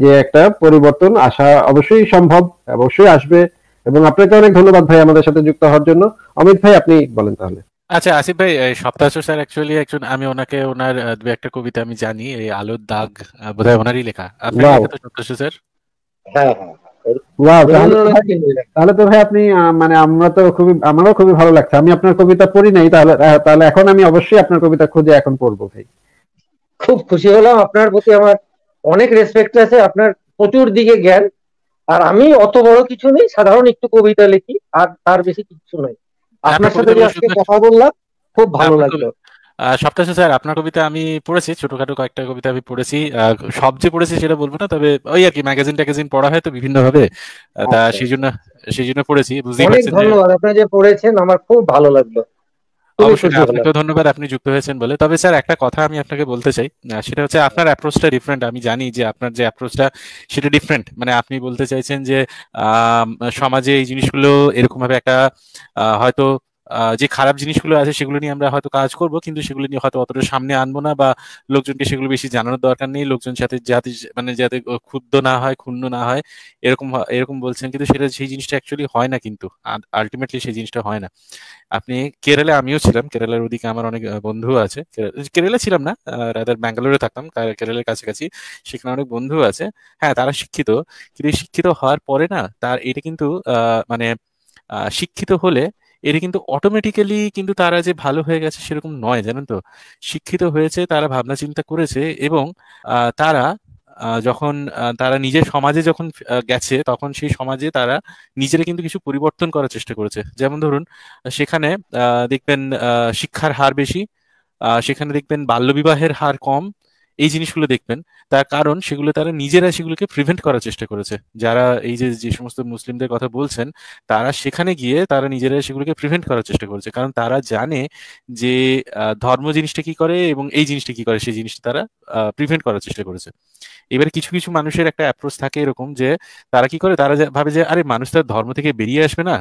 যে একটা পরিবর্তন আসা অবশ্যই সম্ভব, অবশ্যই আসবে। এবং আপনাকে অনেক ধন্যবাদ ভাই আমাদের সাথে যুক্ত হওয়ার জন্য। অমিত ভাই, আপনি বলেন তাহলে। আচ্ছা আসিফ ভাই, এই সপ্তাহ স্যার অ্যাকচুয়ালি একজন, আমি ওনাকে ওনার দু একটা কবিতা আমি জানি, এই আলোর দাগ বোধহয় ওনারই লেখা। আপনারই ওয়াও, লেখা তো সপ্তাহ স্যার? হ্যাঁ, হ্যাঁ, হ্যাঁ। ওয়াও, তাহলে তো রবীন্দ্রনাথ ভাই, ঠাকুরের লেখা। তাহলে তো ভাই আপনি মানে আমারও খুবই ভালো লাগছে। আমি আপনার কবিতা পড়ি নাই, তাহলে এখন আমি অবশ্যই আপনার কবিতা খুঁজে এখন পড়বো ভাই। খুব খুশি হলাম, আপনার প্রতি আমার অনেক রেসপেক্ট আছে, আপনার প্রচুর দিকে জ্ঞান। আর আমি অত বড় কিছু নেই, সাধারণ একটু কবিতা লিখি, আর তার বেশি কিছু নয়। আপনার আপনার সাথে যে কবিতাগুলো আজকে শুনতে, কথা বললাম, খুব ভালো আপনার লাগলো। সপ্তাহ স্যার আপনার কবিতা আমি পড়েছি, ছোটখাটো কয়েকটা কবিতা আমি পড়েছি। সব যে পড়েছি সেটা বলবো না, তবে ওই আর কি ম্যাগাজিন ট্যাগাজিন পড়া হয় তো বিভিন্ন ভাবে। তা আচ্ছা, সেই জন্য পড়েছি, বুঝতেই অনেক পারছেন যে। ধন্যবাদ, আপনার যে পড়েছেন আমার খুব ভালো লাগলো, খুবই অবশ্যই না, খুশি হলাম। আপনাকেও ধন্যবাদ, আপনি যুক্ত হয়েছেন বলে। তবে স্যার একটা কথা আমি আপনাকে বলতে চাই, সেটা হচ্ছে আপনার অ্যাপ্রোচটা ডিফারেন্ট। আমি জানি যে আপনার যে অ্যাপ্রোচটা সেটা ডিফারেন্ট। মানে আপনি বলতে চাইছেন যে আম, সমাজে এই জিনিসগুলো এরকম ভাবে একটা হয়তো যে খারাপ জিনিসগুলো আছে সেগুলো নিয়ে আমরা হয়তো কাজ করব, কিন্তু সেগুলো নিয়ে হয়তো অতটা সামনে আনবো না, বা লোকজনকে সেগুলো বেশি জানানোর দরকার নেই, লোকজন সাথে যাতে মানে যাতে ক্ষুব্ধ না হয়, ক্ষুণ্ণ না হয়, এরকম বলছেন। কিন্তু সেটা সেই জিনিসটা অ্যাকচুয়ালি হয় না, কিন্তু আলটিমেটলি সেই জিনিসটা হয় না। আপনি কেরালে, আমিও ছিলাম কেরালার ওদিকে, আমার অনেক বন্ধু আছে। কেরালে ছিলাম না, রাদার ব্যাঙ্গালোরে থাকতাম, কেরালের কাছাকাছি। সেখানে অনেক বন্ধু আছে। হ্যাঁ, তারা শিক্ষিত, কিন্তু এই শিক্ষিত হওয়ার পরে না তার এটা কিন্তু মানে শিক্ষিত হলে এটা কিন্তু অটোমেটিক্যালি কিন্তু তারা যে ভালো হয়ে গেছে সেরকম নয়, জানেন তো। শিক্ষিত হয়েছে, তারা ভাবনা চিন্তা করেছে, এবং তারা যখন তারা নিজের সমাজে যখন গেছে, তখন সেই সমাজে তারা নিজেরা কিন্তু কিছু পরিবর্তন করার চেষ্টা করেছে। যেমন ধরুন, সেখানে দেখবেন শিক্ষার হার বেশি, সেখানে দেখবেন বাল্যবিবাহের হার কম। এই জিনিসগুলো দেখবেন, তার কারণ সেগুলো তারা নিজেরা সেগুলোকে প্রিভেন্ট করার চেষ্টা করেছে। যারা এই যে যে সমস্ত মুসলিমদের কথা বলছেন, তারা সেখানে গিয়ে তারা নিজেরা সেগুলোকে প্রিভেন্ট করার চেষ্টা করেছে, কারণ তারা জানে যে ধর্ম জিনিসটা কি করে এবং এই জিনিসটা কি করে, সেই জিনিসটা তারা প্রিভেন্ট করার চেষ্টা করেছে। এবারে কিছু কিছু মানুষের একটা অ্যাপ্রোচ থাকে এরকম যে তারা কি করে, তারা ভাবে যে আরে মানুষ তার ধর্ম থেকে বেরিয়ে আসবে না,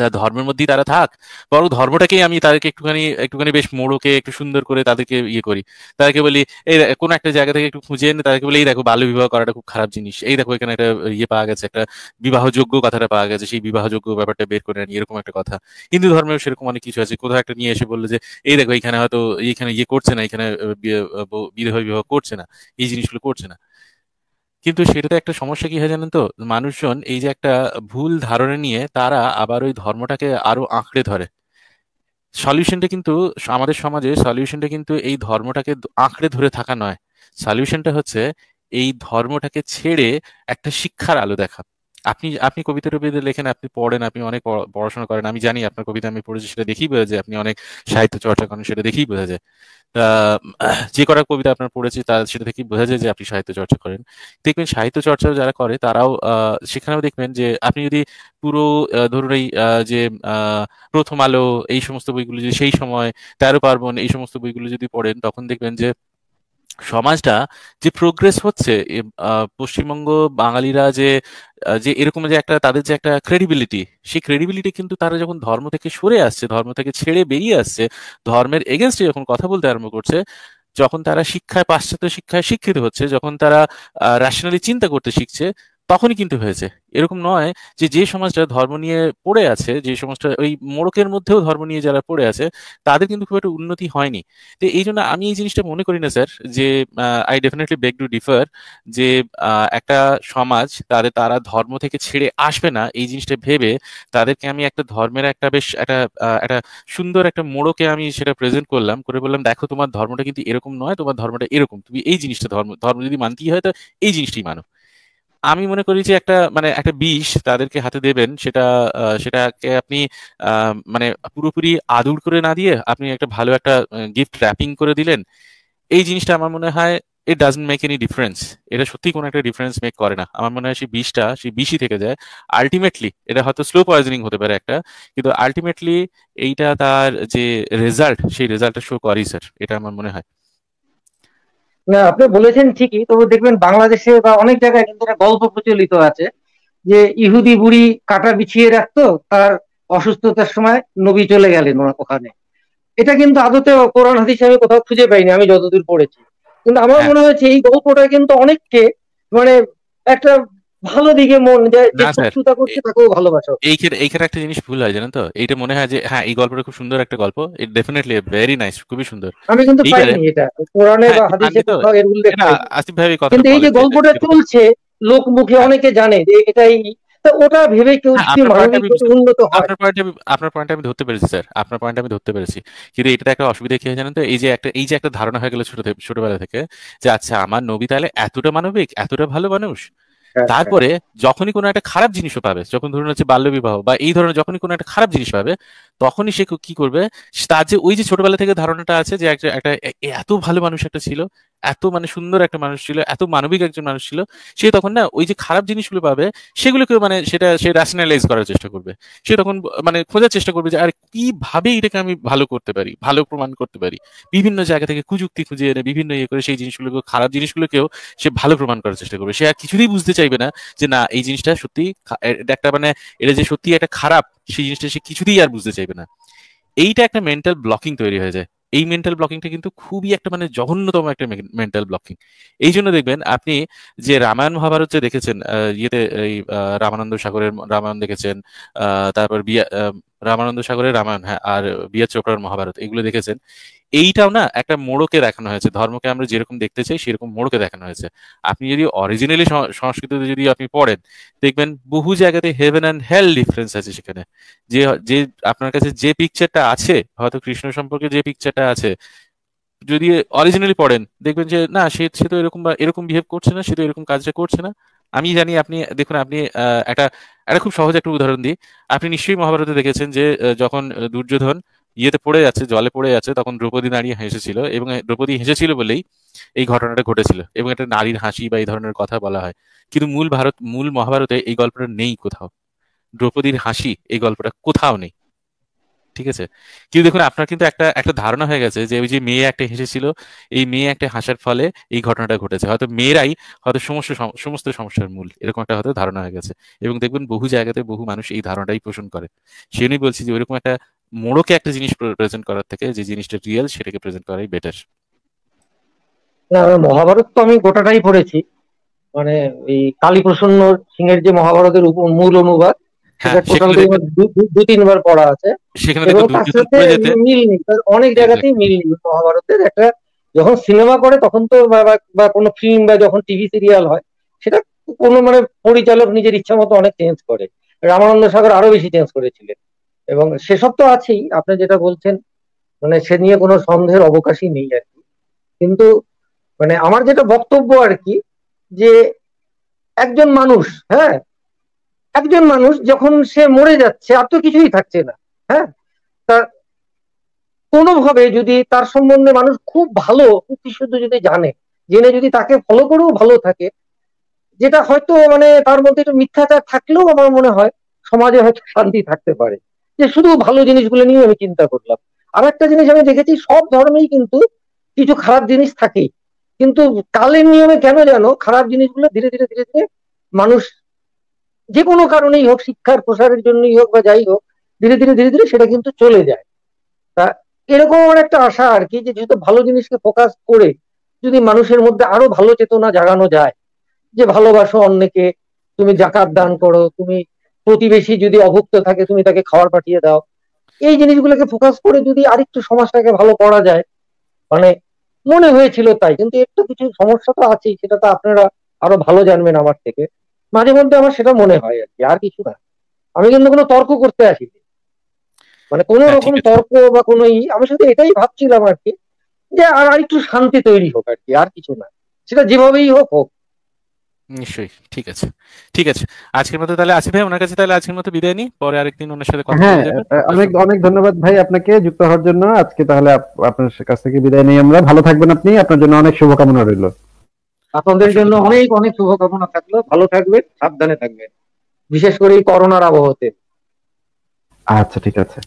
তার ধর্মের মধ্যেই তারা থাক, বরং ধর্মটাকেই আমি তাদেরকে একটুখানি একটুখানি বেশ মোড়কে একটু সুন্দর করে তাদেরকে ইয়ে করি। তাদেরকে বলি এই কোনো একটা জায়গা থেকে একটু খুঁজে এনে তাদেরকে বলি এই দেখো বাল্য বিবাহ করাটা খুব খারাপ জিনিস, এই দেখো এখানে একটা ইয়ে পাওয়া গেছে, একটা বিবাহযোগ্য কথাটা পাওয়া গেছে, সেই বিবাহযোগ্য ব্যাপারটা বের করে আনি, এরকম একটা কথা। হিন্দু ধর্মেও সেরকম অনেক কিছু আছে, কোথাও একটা নিয়ে এসে বললো যে এই দেখো এখানে হয়তো এইখানে ইয়ে করছে না, এখানে বিবাহ বিবাহ করছে না, এই জিনিসগুলো করছে না। কিন্তু সেটাতে একটা সমস্যা কি হয় জানেন তো, মানুষজন এই যে একটা ভুল ধারণা নিয়ে তারা আবার ওই ধর্মটাকে আরো আঁকড়ে ধরে। সলিউশনটা কিন্তু আমাদের সমাজে সলিউশনটা কিন্তু এই ধর্মটাকে আঁকড়ে ধরে থাকা নয়। সলিউশনটা হচ্ছে এই ধর্মটাকে ছেড়ে একটা শিক্ষার আলো দেখা। আপনি আপনি কবিতা টবিতা লেখেন, আপনি পড়েন, আপনি অনেক পড়াশোনা করেন, আমি জানি আপনার কবিতা আমি পড়েছি, সেটা দেখেই বোঝা যায়। আপনি অনেক সাহিত্য চর্চা করেন, সেটা দেখেই বোঝা যায়। যে কটা কবিতা আপনার পড়েছি তার সেটা থেকেই বোঝা যায় যে আপনি সাহিত্য চর্চা করেন। দেখবেন সাহিত্য চর্চা যারা করে তারাও সেখানেও দেখবেন যে আপনি যদি পুরো ধরুন এই যে প্রথম আলো এই সমস্ত বইগুলো যদি সেই সময়, 13 পার্বণ এই সমস্ত বইগুলো যদি পড়েন, তখন দেখবেন যে সমাজটা যে প্রোগ্রেস হচ্ছে, পশ্চিমবঙ্গ বাঙালিরা যে যে এরকম যে একটা তাদের যে একটা ক্রেডিবিলিটি, সেই ক্রেডিবিলিটি কিন্তু তারা যখন ধর্ম থেকে সরে আসছে, ধর্ম থেকে ছেড়ে বেরিয়ে আসছে, ধর্মের এগেনস্টে যখন কথা বলতে আরম্ভ করছে, যখন তারা শিক্ষায় পাশ্চাত্য শিক্ষায় শিক্ষিত হচ্ছে, যখন তারা রেশনালি চিন্তা করতে শিখছে, তখনই কিন্তু হয়েছে। এরকম নয় যে যে সমাজটা ধর্ম নিয়ে পড়ে আছে, যে সমাজটা ওই মোড়কের মধ্যেও ধর্ম নিয়ে যারা পড়ে আছে, তাদের কিন্তু খুব একটা উন্নতি হয়নি। তো এই জন্য আমি এই জিনিসটা মনে করি না স্যার যে I definitely beg two differ যে একটা সমাজ তারা ধর্ম থেকে ছেড়ে আসবে না এই জিনিসটা ভেবে তাদেরকে আমি একটা ধর্মের একটা বেশ একটা সুন্দর একটা মোড়কে আমি সেটা প্রেজেন্ট করলাম, করে বললাম দেখো তোমার ধর্মটা কিন্তু এরকম নয়, তোমার ধর্মটা এরকম, তুমি এই জিনিসটা ধর্ম ধর্ম যদি মানতেই হয় তো এই জিনিসটাই মানো। আমি মনে করি যে একটা মানে একটা বিষ তাদেরকে হাতে দেবেন, সেটাকে আপনি মানে পুরোপুরি আদর করে না দিয়ে আপনি একটা ভালো একটা গিফট র্যাপিং করে দিলেন, এই জিনিসটা আমার মনে হয় it doesn't make any difference. এটা সত্যি কোনো একটা ডিফারেন্স মেক করে না। আমার মনে হয় সেই বিষটা সেই বিষই থেকে যায়। আলটিমেটলি এটা হয়তো স্লো পয়জনিং হতে পারে একটা, কিন্তু আলটিমেটলি এইটা তার যে রেজাল্ট, সেই রেজাল্টটা শো করেই স্যার, এটা আমার মনে হয়। না, আপনি বলেছেন ঠিকই, তবে দেখবেন বাংলাদেশে বা অনেক জায়গায় কিন্তু একটা গল্প প্রচলিত আছে যে ইহুদি বুড়ি কাঁটা বিছিয়ে রাখতো, তার অসুস্থতার সময় নবী চলে গেলেন ওখানে। এটা কিন্তু আদতে কোরআন হাদিসে আমি কোথাও খুঁজে পাইনি, আমি যতদূর পড়েছি। কিন্তু আমার হ্যাঁ, মনে হয়েছে এই গল্পটা কিন্তু অনেককে মানে একটা ভালো দিকে মন, যে যে না স্যার, শত্রুতা করছে তাকেও ভালোবাসা। এইখানে একটা জিনিস ভুল হয় জানেন তো, এইটা মনে হয় যে হ্যাঁ এই গল্পটা খুব সুন্দর একটা গল্প, ইট ডেফিনেটলি ভেরি নাইস, খুবই সুন্দর। আমি কিন্তু এইবারে পাইনি এটা কোরআনে হ্যাঁ বা একটু হাদিসে পাননি তো, কোথাও এর উল্লেখ এটা পাইনি। আসিফ ভাই এই কথাটা কিন্তু এই যে বলেন যে গল্পটা এরকম। চলছে, লোক মুখে হ্যাঁ, অনেকে জানে যে এটাই, তা ওটা ভেবে কেউ হ্যাঁ যদি আপনার পয়েন্ট আমি মানবিকভাবে বুঝতে, উন্নত হয়। আপনার পয়েন্ট আমি ধরতে পেরেছি স্যার, আপনার পয়েন্ট আমি ধরতে পেরেছি। কিন্তু এটাতে একটা অসুবিধা কি হয় জানেন তো, এই যে একটা ধারণা হয়ে গেল ছোটবেলা থেকে, যে আচ্ছা আমার নবী তাহলে এতটা মানবিক, এতটা ভালো মানুষ। হ্যাঁ, হ্যাঁ। তারপরে যখনই কোনো একটা খারাপ জিনিসও পাবে, যখন ধরুন হচ্ছে বাল্যবিবাহ বা এই ধরনের যখনই কোনো একটা খারাপ জিনিস পাবে, তখনই সে কি করবে, তার যে ওই যে ছোটবেলা থেকে ধারণাটা আছে যে একটা একটা এত ভালো মানুষ একটা ছিল, এত মানে সুন্দর একটা মানুষ ছিল, এত মানবিক একজন মানুষ ছিল, সে তখন না ওই যে খারাপ জিনিসগুলো পাবে সেগুলোকে মানে সেটা সে র্যাশনালাইজ করার চেষ্টা করবে। সে তখন মানে খোঁজার চেষ্টা করবে যে আর কিভাবে এটাকে আমি ভালো করতে পারি, ভালো প্রমাণ করতে পারি, বিভিন্ন জায়গা থেকে কুযুক্তি খুঁজে এনে বিভিন্ন ইয়ে করে সেই জিনিসগুলোকে, খারাপ জিনিসগুলোকেও সে ভালো প্রমাণ করার চেষ্টা করবে। সে আর কিছুতেই বুঝতে চাইবে না যে না এই জিনিসটা সত্যি এটা একটা মানে এটা যে সত্যি একটা খারাপ, সেই জিনিসটা সে কিছুতেই আর বুঝতে চাইবে না। এইটা একটা মেন্টাল ব্লকিং তৈরি হয়ে যায়। এই মেন্টাল ব্লকিংটা কিন্তু খুবই একটা মানে জঘন্যতম একটা মেন্টাল ব্লকিং। এই জন্য দেখবেন আপনি যে রামায়ণ মহাভারত যে দেখেছেন, ইয়েতে এই রামানন্দ সাগরের রামায়ণ দেখেছেন, তারপর রামানন্দ সাগরের রামায়ণ, হ্যাঁ, আর বি আর চোপড়ার মহাভারত এগুলো দেখেছেন, এইটাও না একটা মোড়কে দেখানো হয়েছে। ধর্মকে আমরা যেরকম দেখতে চাই সেরকম মোড়কে দেখানো হয়েছে। আপনি যদি অরিজিনালি সংস্কৃততে যদি আপনি পড়েন, দেখবেন বহু জায়গাতে হেভেন অ্যান্ড হেল ডিফারেন্স আছে সেখানে। যে যে আপনার কাছে যে পিকচারটা আছে, হয়তো কৃষ্ণ সম্পর্কে যে পিকচারটা আছে, যদি অরিজিনালি পড়েন দেখবেন যে না সে সে তো এরকম বা এরকম বিহেভ করছে না, সে তো এরকম কাজটা করছে না। আমি জানি আপনি দেখুন, আপনি একটা একটা খুব সহজ একটা উদাহরণ দিই। আপনি নিশ্চয়ই মহাভারতে দেখেছেন যে যখন দুর্যোধন ইয়েতে পড়ে যাচ্ছে, জলে পড়ে যাচ্ছে, তখন দ্রৌপদী দাঁড়িয়ে হেসেছিল, এবং দ্রৌপদী হেসেছিল বলেই এই ঘটনাটা ঘটেছিল, এবং একটা নারীর হাসি বা এই ধরনের কথা বলা হয়। কিন্তু মূল মহাভারতে এই গল্পটা নেই কোথাও, দ্রৌপদীর হাসি এই গল্পটা কোথাও নেই। ঠিক আছে? কিন্তু দেখুন আপনার কিন্তু একটা একটা ধারণা হয়ে গেছে যে ওই যে মেয়ে একটা হেসেছিল, এই মেয়ে একটা হাসার ফলে এই ঘটনাটা ঘটেছে। হয়তো মেয়েরাই হয়তো সমস্ত সমস্যার মূল, এরকম একটা হয়তো ধারণা হয়ে গেছে। এবং দেখবেন বহু জায়গাতে বহু মানুষ এই ধারণাটাই পোষণ করে। সেজন্যই বলছি যে ওইরকম একটা মোড়কে একটা জিনিস প্রেজেন্ট করার থেকে যে জিনিসটা রিয়েল সেটাকে প্রেজেন্ট করাই বেটার। না, মহাভারত তো আমি গোটাটাই পড়েছি। মানে এই কালীপ্রসন্ন সিং এর যে মহাভারতের মূল অনুবাদ, হ্যাঁ, সেটা টোটাল দু তিনবার পড়া আছে। সেখানে এবং দেখবেন তার দুর্যোধন সাথে পড়ে যেতে মিল নেই, তার অনেক জায়গাতেই এক্স্যাক্টলি। মিল নেই। মহাভারতের একটা যখন সিনেমা করে তখন তো বা কোনো ফিল্ম বা যখন টিভি সিরিয়াল হয়, সেটা কোনো মানে পরিচালক নিজের ইচ্ছা মতো অনেক চেঞ্জ করে। রামানন্দ সাগর আরো বেশি চেঞ্জ করেছিলেন। এবং সেসব তো আছেই, আপনি যেটা বলছেন, মানে সে নিয়ে কোনো সন্দেহের অবকাশই নেই আর কি। কিন্তু মানে আমার যেটা বক্তব্য আর কি, যে একজন মানুষ, হ্যাঁ, একজন মানুষ যখন সে মরে যাচ্ছে, আর তো কিছুই থাকছে না, হ্যাঁ, তার কোনোভাবে যদি তার সম্বন্ধে মানুষ খুব ভালো শুদ্ধ যদি জানে, জেনে যদি তাকে ফলো করেও ভালো থাকে, যেটা হয়তো মানে তার মধ্যে একটু মিথ্যাচার থাকলেও আমার মনে হয় সমাজে হয়তো শান্তি থাকতে পারে। যে শুধু ভালো জিনিসগুলো নিয়ে আমি চিন্তা করলাম। আর একটা জিনিস আমি দেখেছি, সব ধর্মেই কিন্তু কিছু খারাপ জিনিস থাকেই, কিন্তু কালের নিয়মে কেন যেন খারাপ জিনিসগুলো ধীরে ধীরে ধীরে ধীরে মানুষ যে কোনো কারণেই হোক, শিক্ষার প্রসারের জন্যই হোক বা যাই হোক, ধীরে ধীরে ধীরে ধীরে সেটা কিন্তু চলে যায়। তা এরকম আমার একটা আশা আর কি, যে যেহেতু ভালো জিনিসকে ফোকাস করে যদি মানুষের মধ্যে আরো ভালো চেতনা জাগানো যায়, যে ভালোবাসো অন্যকে, তুমি জাকাত দান করো, তুমি প্রতিবেশী যদি অভুক্ত থাকে তুমি তাকে খাবার পাঠিয়ে দাও, এই জিনিসগুলোকে ফোকাস করে যদি আরেকটু সমাজটাকে ভালো করা যায়, মানে মনে হয়েছিল তাই। কিন্তু এর তো কিছু সমস্যা তো আছেই, সেটা তো আপনারা আরো ভালো জানবেন আমার থেকে। মাঝে মধ্যে আমার সেটা মনে হয় আর কি, আর কিছু না। আমি কিন্তু কোনো তর্ক করতে আসিনি, মানে কোনো হ্যাঁ, রকম ঠিক আছে। তর্ক বা কোনো আমি শুধু এটাই ভাবছিলাম আর কি, যে আর একটু শান্তি তৈরি হোক আর কি, আর কিছু না। সেটা যেভাবেই হোক হোক। নিশ্চয়ই, ঠিক আছে। ঠিক আছে, আজকের মতো তাহলে আসিফ ভাই ওনার কাছে তাহলে আজকের মতো বিদায় নিই, পরে আরেকদিন ওনার সাথে কথা হ্যাঁ, বলা যাবে। অনেক অনেক ধন্যবাদ ভাই আপনাকে যুক্ত হওয়ার জন্য। আজকে তাহলে আপনার কাছ থেকে বিদায় নিই আমরা। ভালো থাকবেন আপনি, আপনার জন্য অনেক শুভকামনা রইল। আপনাদের অসংখ্য জন্য ধন্যবাদ। অনেক অনেক শুভকামনা থাকলো, ভালো থাকবেন, সাবধানে থাকবেন, বিশেষ করে এই করোনার আবহাওয়াতে। আচ্ছা, ঠিক আছে।